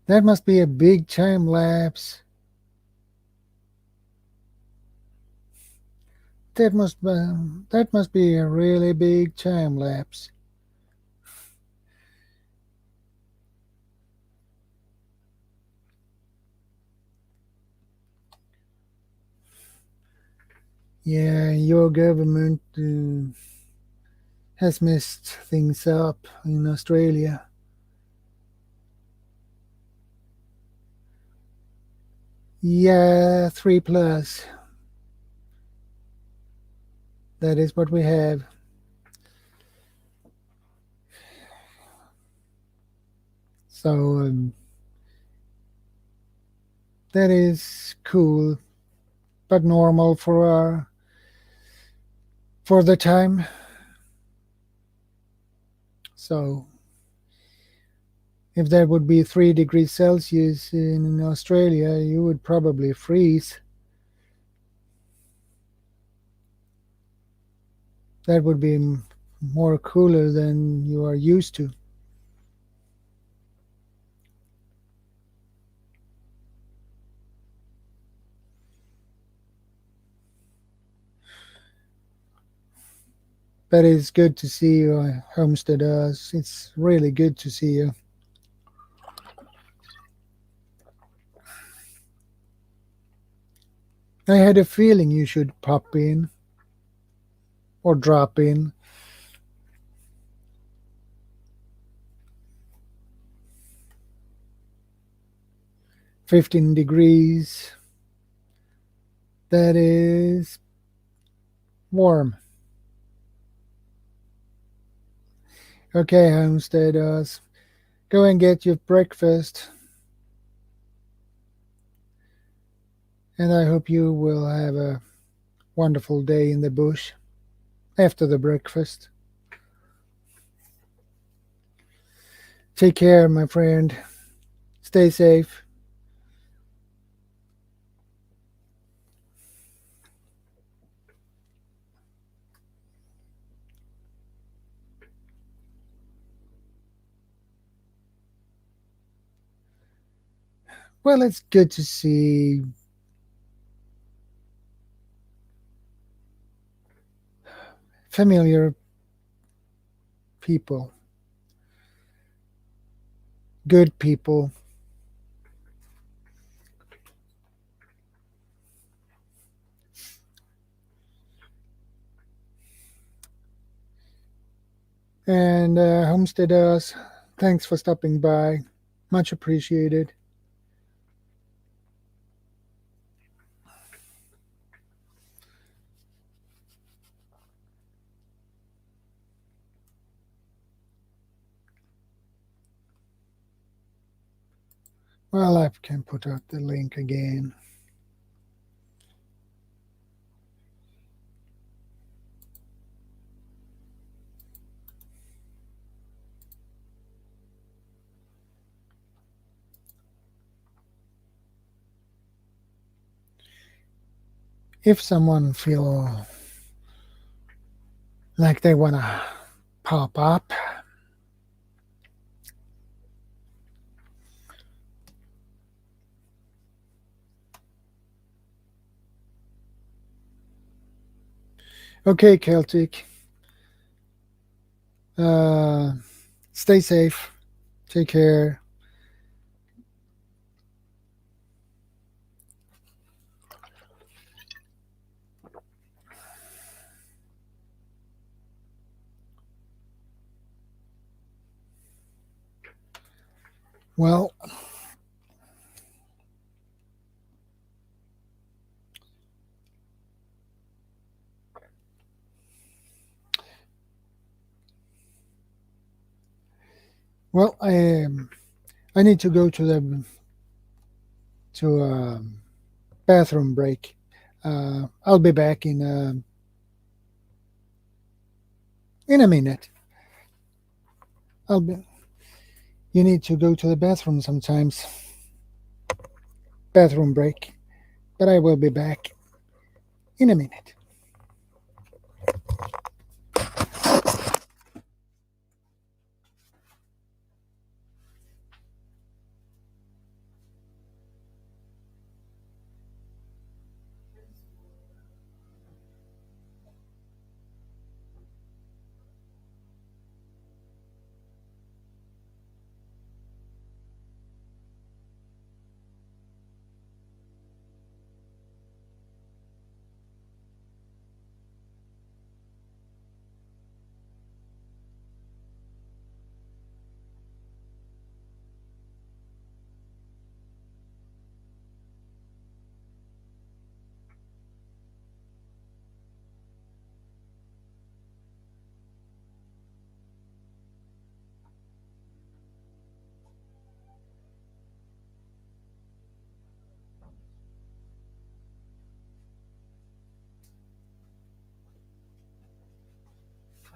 S1: that must be a big time lapse. That must be a really big time lapse. Yeah, your government has messed things up in Australia. Yeah, 3+. That is what we have. So that is cool, but normal for the time. So if that would be 3 degrees Celsius in Australia, you would probably freeze. That would be more cooler than you are used to. But it's good to see you, Homesteaders. It's really good to see you. I had a feeling you should pop in or drop in. 15 degrees. That is warm. Okay, Homesteaders, go and get your breakfast. And I hope you will have a wonderful day in the bush after the breakfast. Take care, my friend. Stay safe. Well, it's good to see familiar people, good people. And Homesteaders, thanks for stopping by. Much appreciated. Well, I can put out the link again. If someone feel like they want to pop up, okay, Celtic. Stay safe. Take care. Well, Well, I need to go to the bathroom break. I'll be back in a minute. I'll be. You need to go to the bathroom sometimes. Bathroom break. But I will be back in a minute.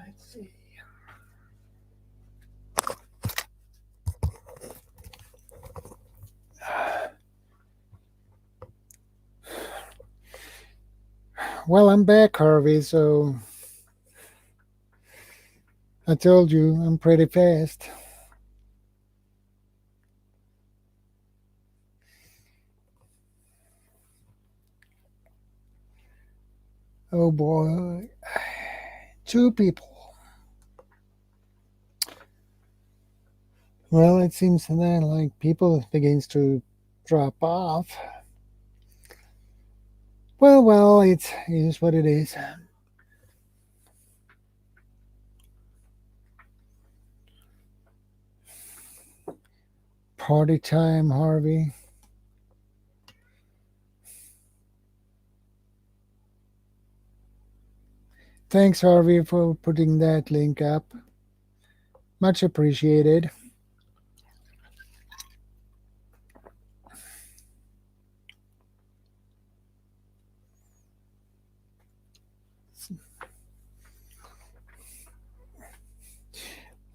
S1: Let's see. Well, I'm back, Harvey, so I told you I'm pretty fast. Oh boy. 2 people. Well, it seems then like people begins to drop off. Well, it is what it is. Party time, Harvey. Thanks, Harvey, for putting that link up. Much appreciated.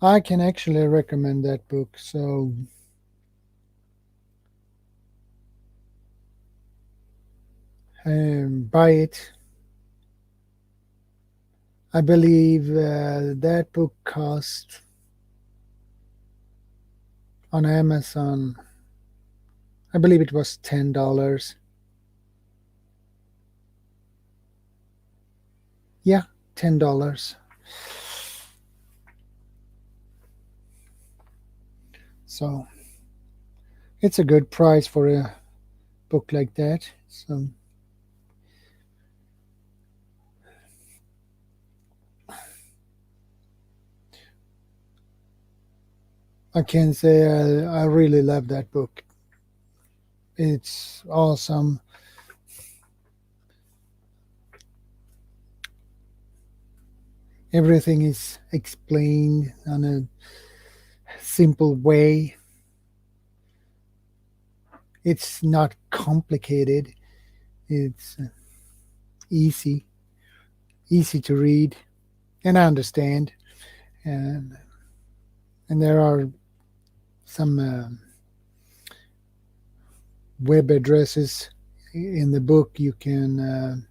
S1: I can actually recommend that book, so buy it. I believe that book cost on Amazon, I believe it was $10. Yeah, $10. So it's a good price for a book like that. So I can say I really love that book. It's awesome. Everything is explained in a simple way. It's not complicated. It's easy to read and understand. And there are some web addresses in the book you can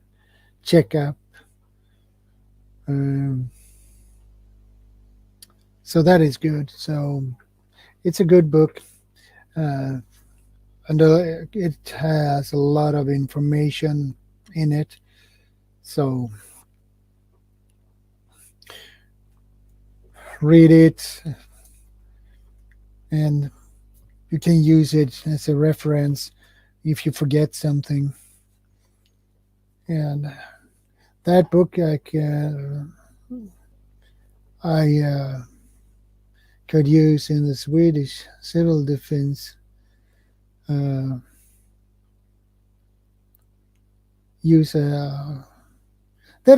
S1: check up. So that is good. So it's a good book. And it has a lot of information in it. So read it, and you can use it as a reference if you forget something. And that book I could use in the Swedish civil defense. That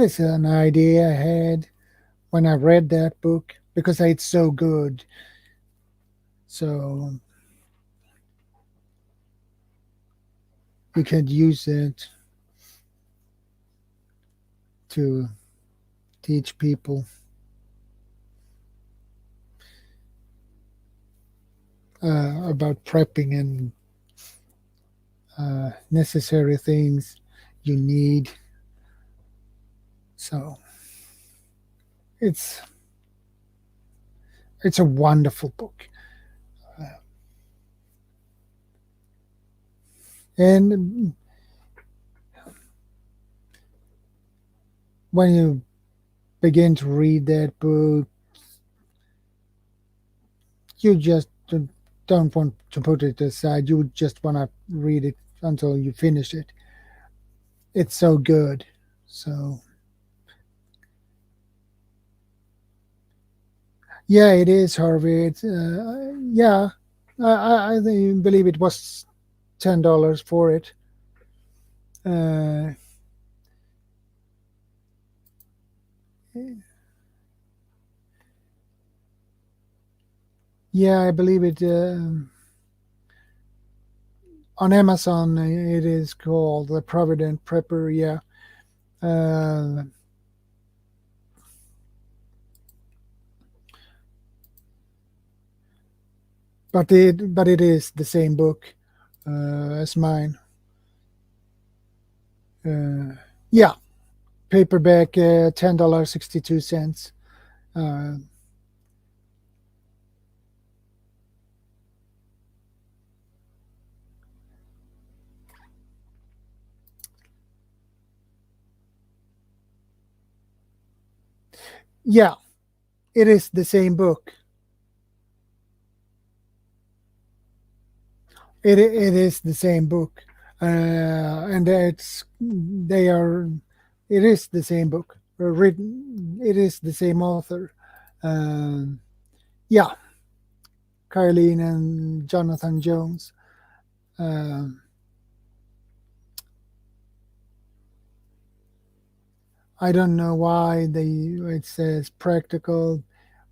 S1: is an idea I had when I read that book, because it's so good. So you can use it to teach people about prepping and necessary things you need. So it's a wonderful book. And when you begin to read that book, you just don't want to put it aside. You just want to read it until you finish it. It's so good. So yeah, it is, Harvey. It's yeah. I believe it was $10 for it. Yeah, I believe it. On Amazon, it is called The Provident Prepper. Yeah. But it is the same book as mine. Yeah, paperback, $10.62. Yeah, it is the same book. It is the same book, and it is the same book written. It is the same author. Yeah, Carleen and Jonathan Jones. I don't know why it says practical,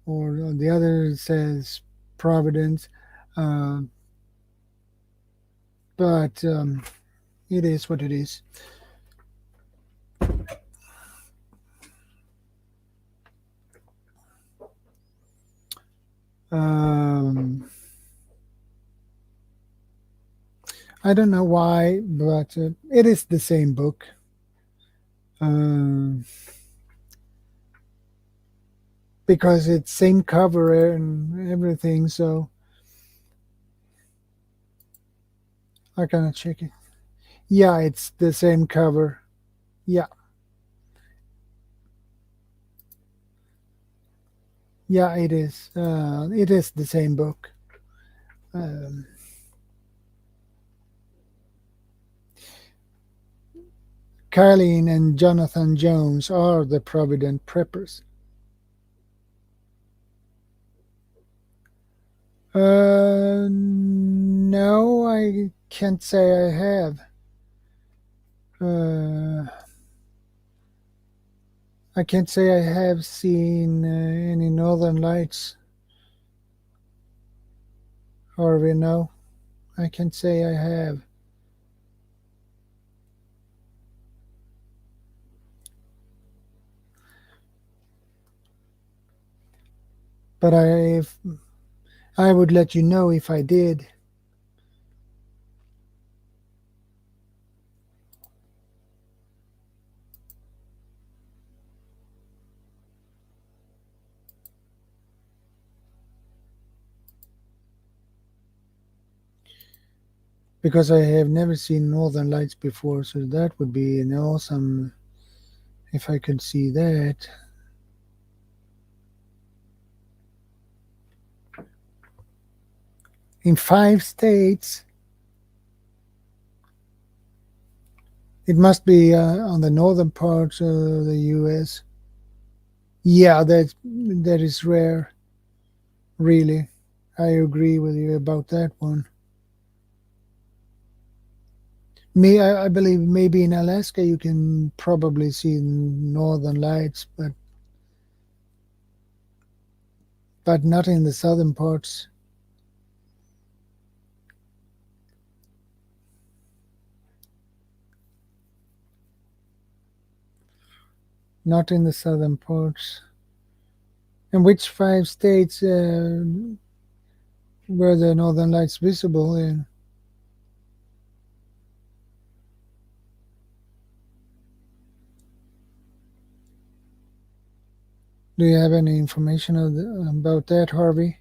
S1: or the other says providence, but it is what it is. I don't know why, but it is the same book. Because it's same cover and everything, so I cannot check it. Yeah, it's the same cover. Yeah. Yeah, it is. It is the same book. Carleen and Jonathan Jones are the Provident Preppers. No, I can't say I have. I can't say I have seen any Northern Lights. Harvey, no. I can't say I have. But I would let you know if I did. Because I have never seen Northern Lights before, so that would be an awesome if I could see that. In 5 states. It must be on the northern parts of the U.S. Yeah, that is rare. Really, I agree with you about that one. I believe maybe in Alaska you can probably see Northern Lights, but not in the southern parts. not in the southern parts. And which 5 states were the northern lights visible in? Do you have any information about that, Harvey?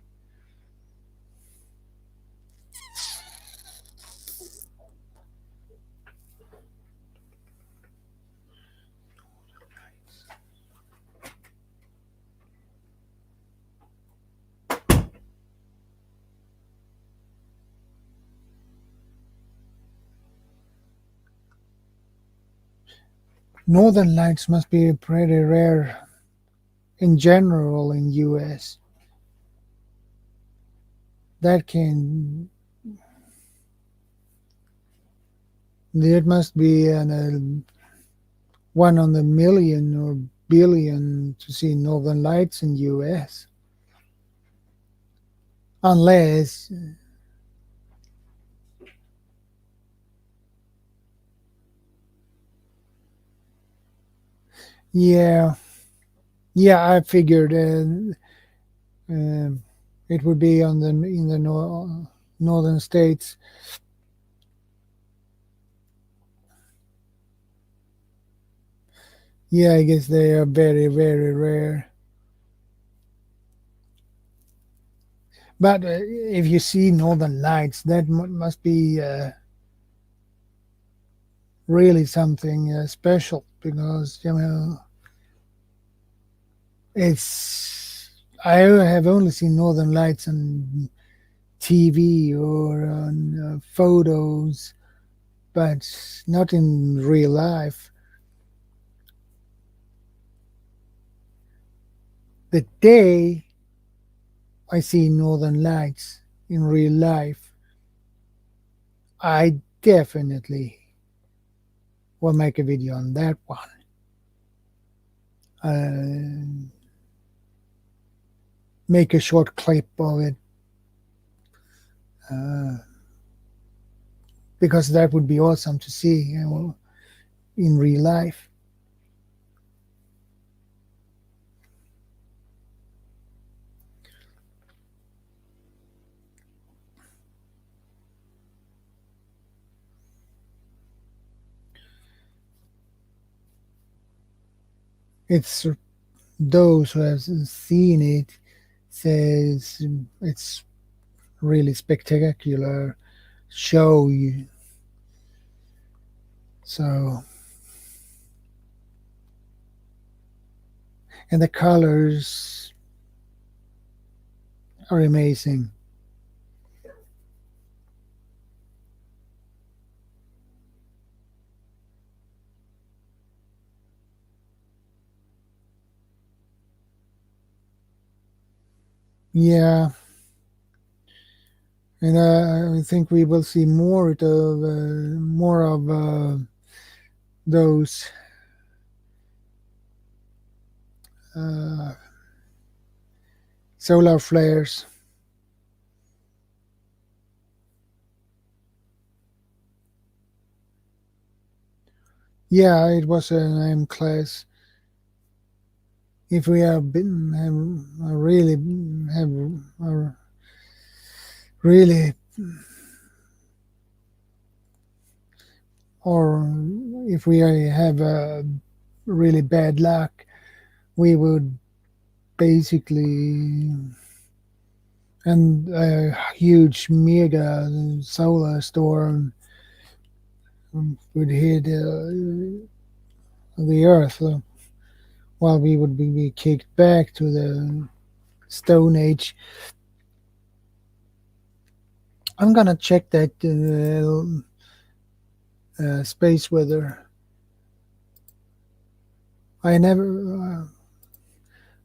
S1: Northern lights must be pretty rare in general in US. That must be an 1 on a million or billion to see northern lights in US. Unless yeah, I figured it would be in the northern states. Yeah, I guess they are very, very rare. But if you see northern lights, that must be really something special, because I have only seen northern lights on TV or on photos, but not in real life. The day I see northern lights in real life, I definitely will make a video on that one. Make a short clip of it, because that would be awesome to see, in real life. It's those who have seen it says it's really spectacular show. So, and the colors are amazing. Yeah, and I think we will see more of those solar flares. Yeah, it was an M class. If we have really, or if we have really bad luck, we would basically, and a huge mega solar storm would hit the Earth, while we would be kicked back to the Stone Age. I'm gonna check that space weather. I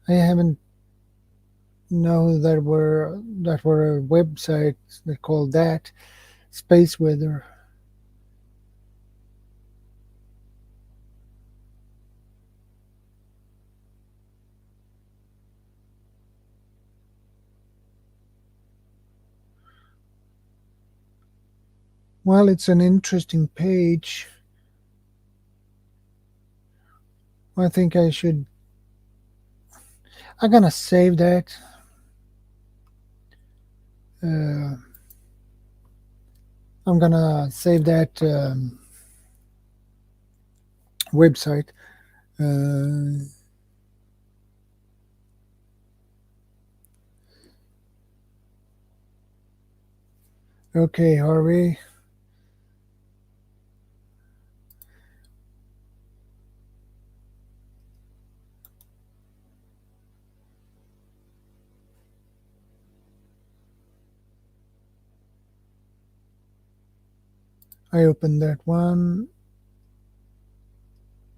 S1: haven't know there were websites that called that space weather. Well, it's an interesting page. I think I should. I'm gonna save that. Uh, I'm gonna save that website. Uh, okay, Harvey. I opened that one.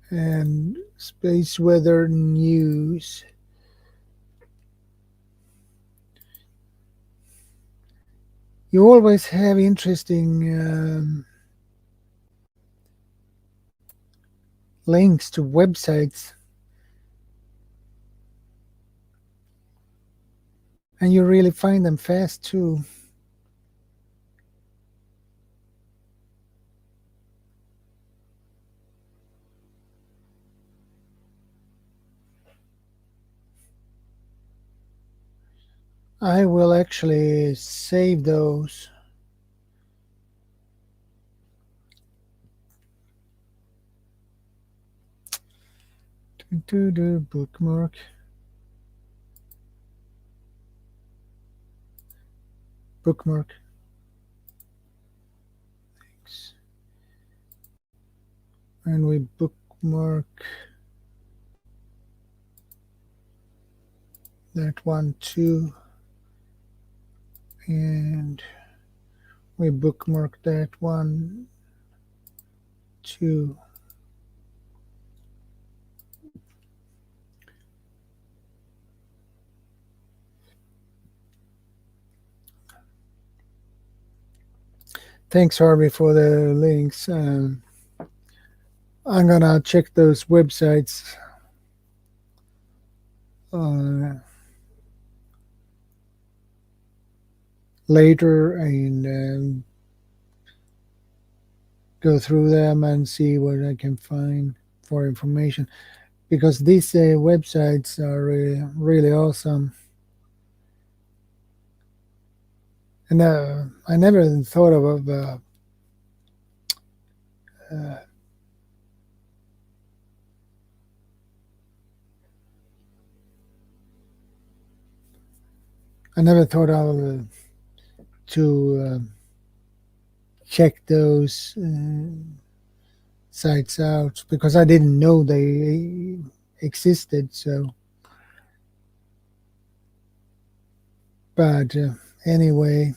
S1: And space weather news. You always have interesting links to websites, and you really find them fast too. I will actually save those. To the bookmark. Bookmark. Thanks. And we bookmark that one too. And we bookmark that one too. Thanks, Harvey, for the links. I'm gonna check those websites later and go through them and see what I can find for information, because these websites are really awesome. And I never thought of I never thought of to check those sites out, because I didn't know they existed. So, but anyway,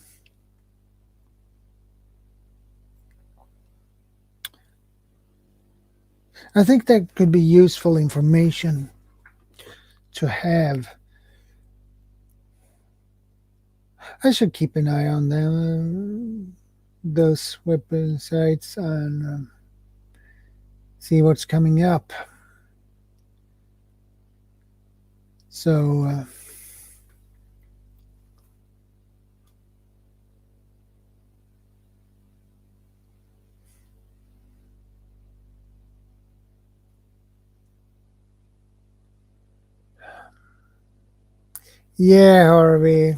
S1: I think that could be useful information to have. I should keep an eye on them, those websites, and see what's coming up. So, yeah, Harvey.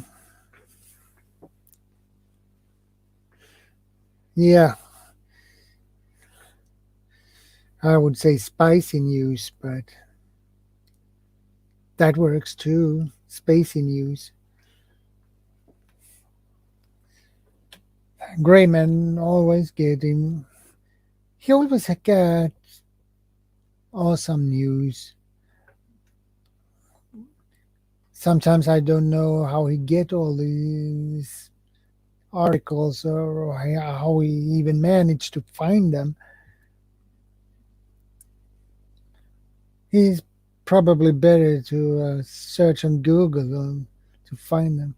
S1: Yeah, I would say spicy news, but that works too. Spicy news. Grayman always getting. He always got awesome news. Sometimes I don't know how he get all these articles, or how he even managed to find them. He's probably better to search on Google to find them.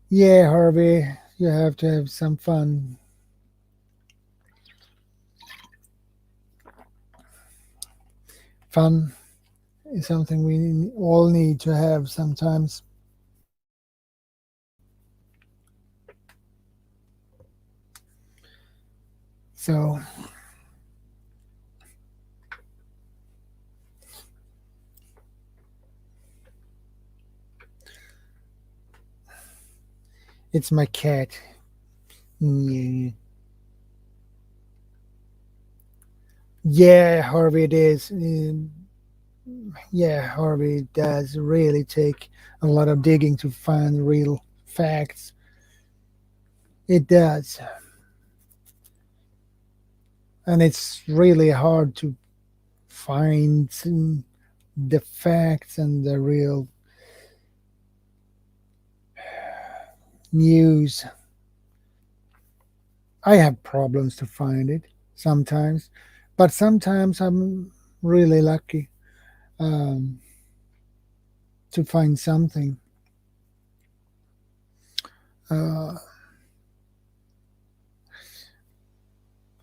S1: Yeah, Harvey, you have to have some fun. Fun is something we all need to have sometimes. So, It's my cat. Yeah, yeah, Harvey, it is. Yeah, Harvey does really take a lot of digging to find real facts. It does. And it's really hard to find the facts and the real news. I have problems to find it sometimes, but sometimes I'm really lucky um, to find something. Uh,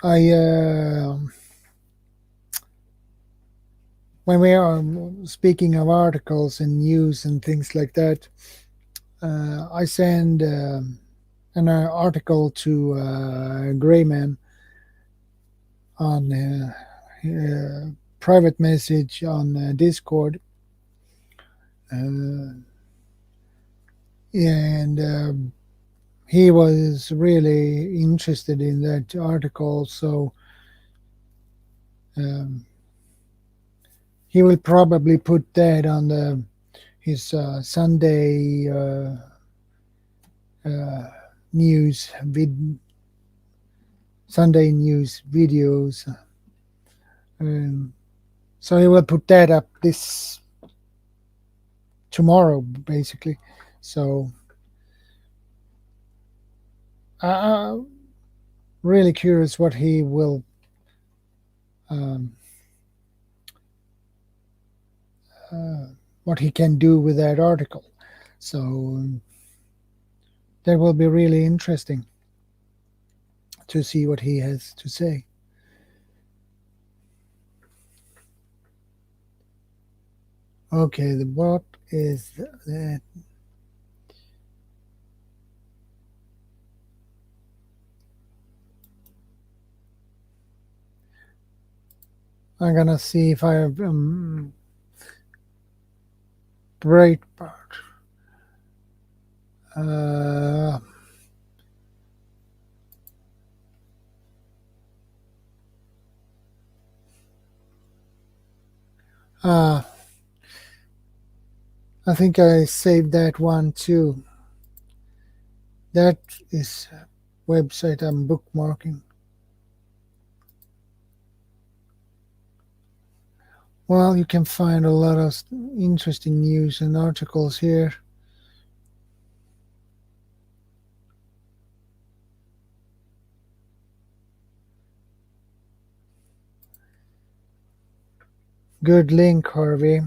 S1: I when we are speaking of articles and news and things like that, I send an article to Greyman on private message on Discord, and he was really interested in that article, so um, he will probably put that on his uh, news Sunday news videos. So he will put that up this tomorrow, basically. So I'm really curious what he will um, what he can do with that article. So that will be really interesting to see what he has to say. Okay, what is that? I'm gonna see if I have Breitbart. Uh, I think I saved that one too. That is a website I'm bookmarking. Well, you can find a lot of interesting news and articles here. Good link, Harvey.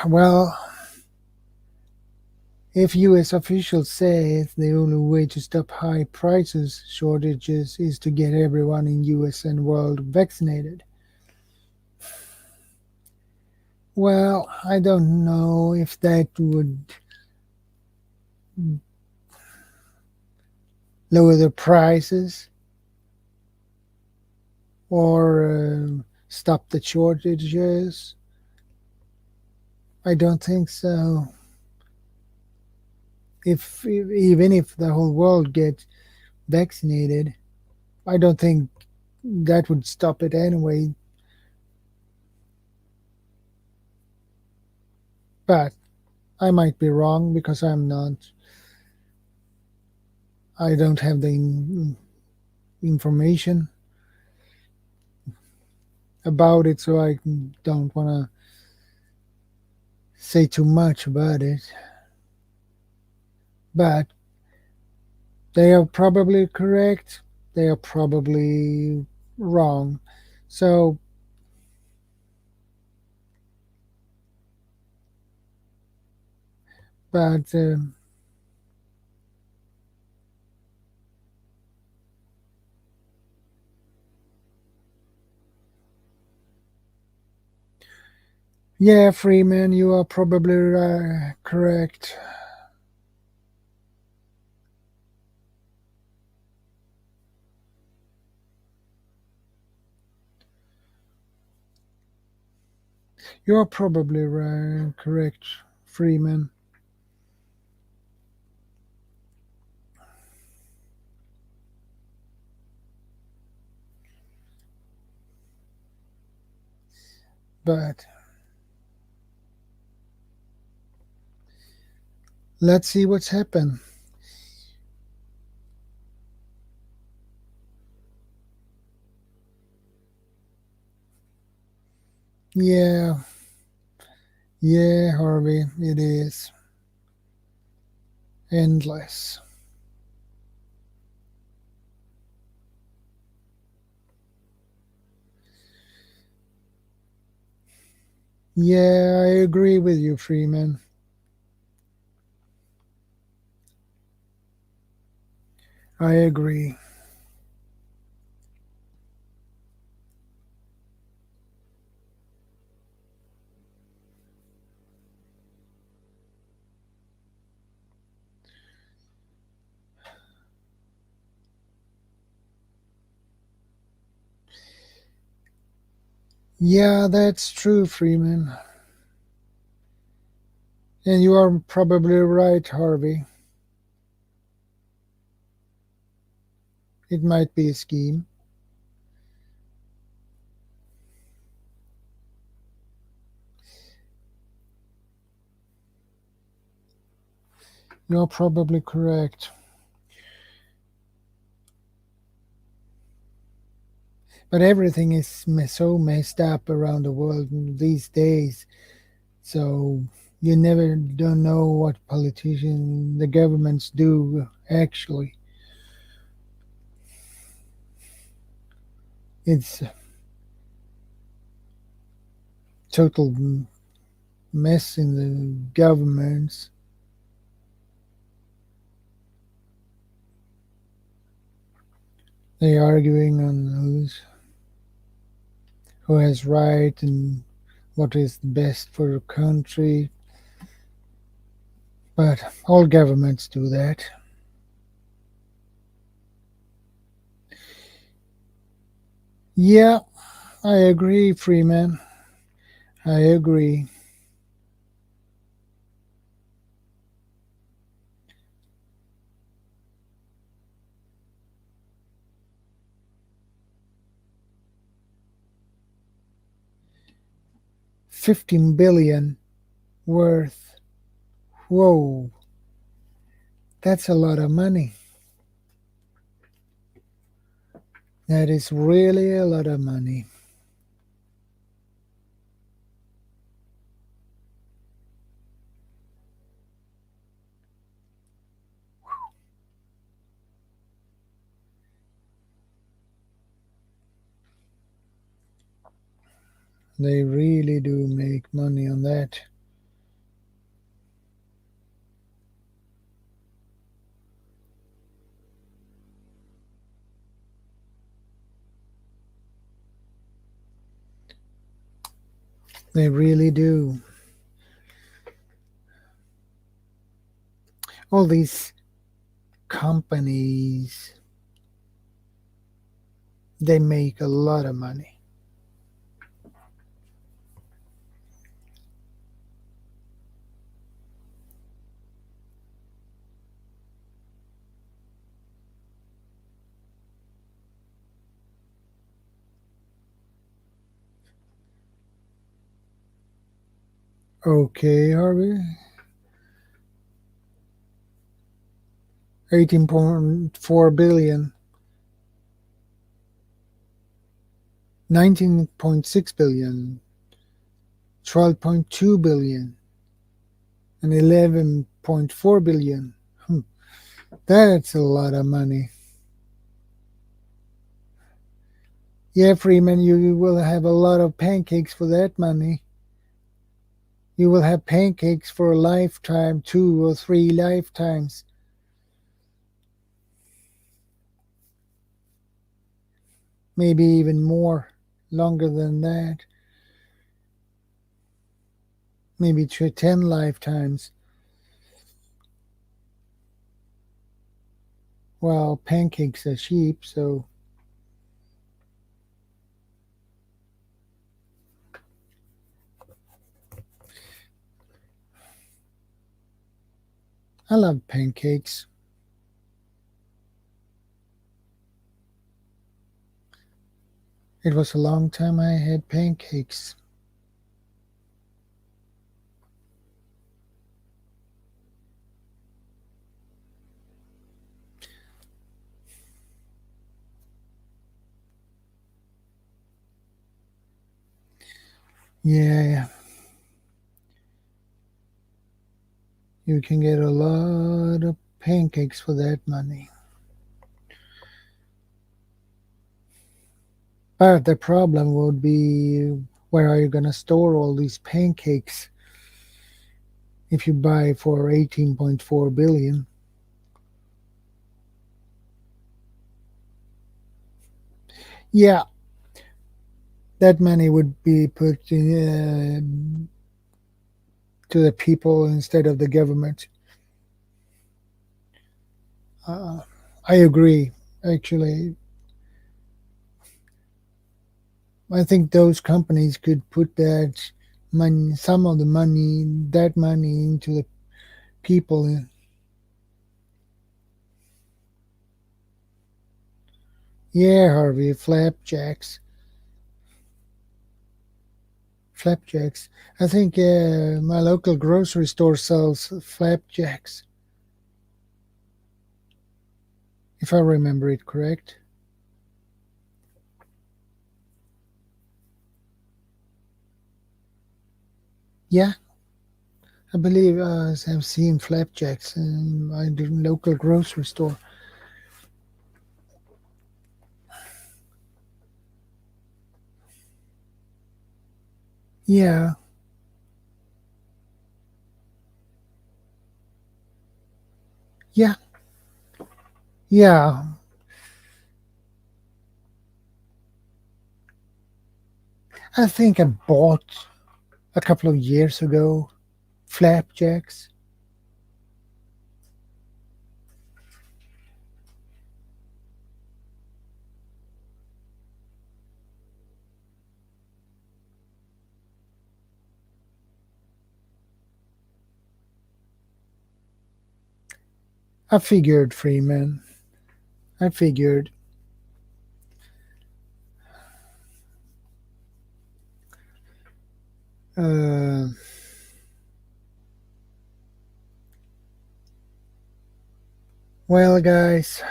S1: Well, if US officials say the only way to stop high prices shortages is to get everyone in US and world vaccinated. Well, I don't know if that would lower the prices or stop the shortages. I don't think so. Even if the whole world gets vaccinated, I don't think that would stop it anyway. But I might be wrong because I don't have the information about it, so I don't want to say too much about it. But they are probably correct. They are probably wrong. So but yeah, Freeman, you are probably correct. You're probably right, correct, Freeman. But let's see what's happened. Yeah, Harvey, it is endless. Yeah, I agree with you, Freeman. I agree. Yeah, that's true, Freeman. And you are probably right, Harvey. It might be a scheme. You're probably correct. But everything is so messed up around the world these days. So you never don't know what politicians, the governments do actually. It's a total mess in the governments. They arguing on who has right and what is best for the country. But all governments do that. Yeah, I agree, Freeman. I agree. $15 billion worth. Whoa, that's a lot of money. That is really a lot of money. They really do make money on that. They really do. All these companies, they make a lot of money. Okay, Harvey. 18.4 billion, 19.6 billion, 12.2 billion, and 11.4 billion. That's a lot of money. Yeah, Freeman, you will have a lot of pancakes for that money. You will have pancakes for a lifetime, 2 or 3 lifetimes. Maybe even more, longer than that. Maybe 10 lifetimes. Well, pancakes are cheap, so I love pancakes. It was a long time I had pancakes. Yeah, you can get a lot of pancakes for that money. But the problem would be, where are you going to store all these pancakes if you buy for 18.4 billion? Yeah, that money would be put to the people instead of the government. I agree, actually. I think those companies could put that money, some of the money, that money into the people. Yeah, Harvey, flapjacks. Flapjacks. I think my local grocery store sells flapjacks, if I remember it correct. Yeah, I believe I've seen flapjacks in my local grocery store. Yeah. Yeah. Yeah. I think I bought a couple of years ago flapjacks. I figured, Freeman. I figured. Uh, well, guys,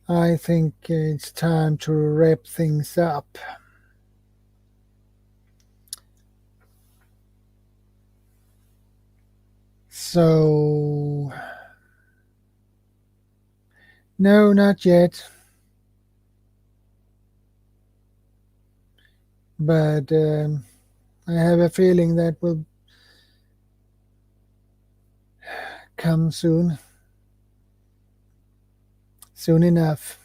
S1: I think it's time to wrap things up. So, no, not yet. But I have a feeling that will come soon. Soon enough.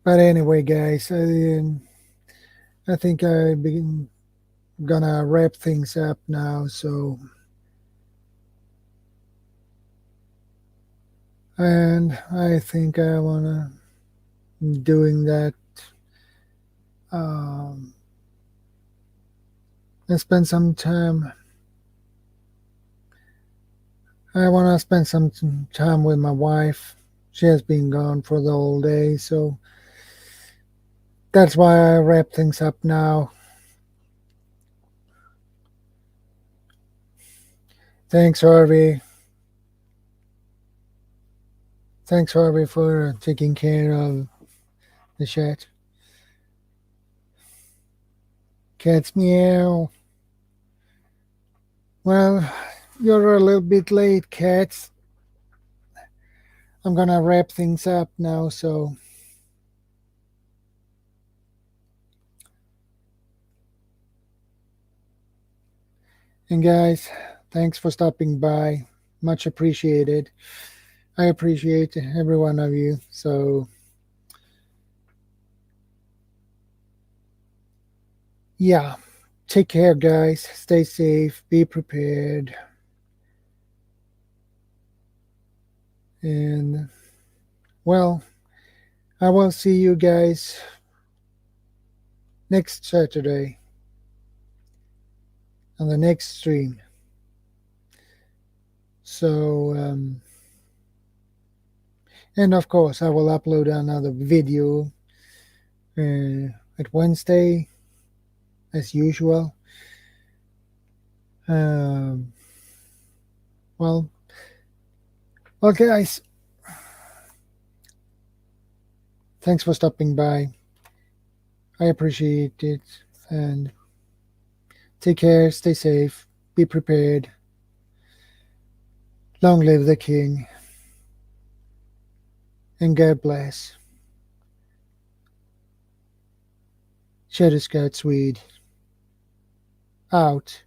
S1: But anyway, guys, I think I'm gonna wrap things up now. So, and I think I wanna doing that. Um, and spend some time. I wanna spend some time with my wife. She has been gone for the whole day, so that's why I wrap things up now. Thanks, Harvey. Thanks, Harvey, for taking care of the chat. Cats meow. Well, you're a little bit late, cats. I'm gonna wrap things up now, so. And guys, thanks for stopping by. Much appreciated. I appreciate every one of you. So, yeah, take care, guys. Stay safe. Be prepared. And, well, I will see you guys next Saturday on the next stream. So, and of course, I will upload another video at Wednesday, as usual. Um, well, guys, thanks for stopping by. I appreciate it. And take care, stay safe, be prepared. Long live the king. And God bless. ShadowScoutSwede out.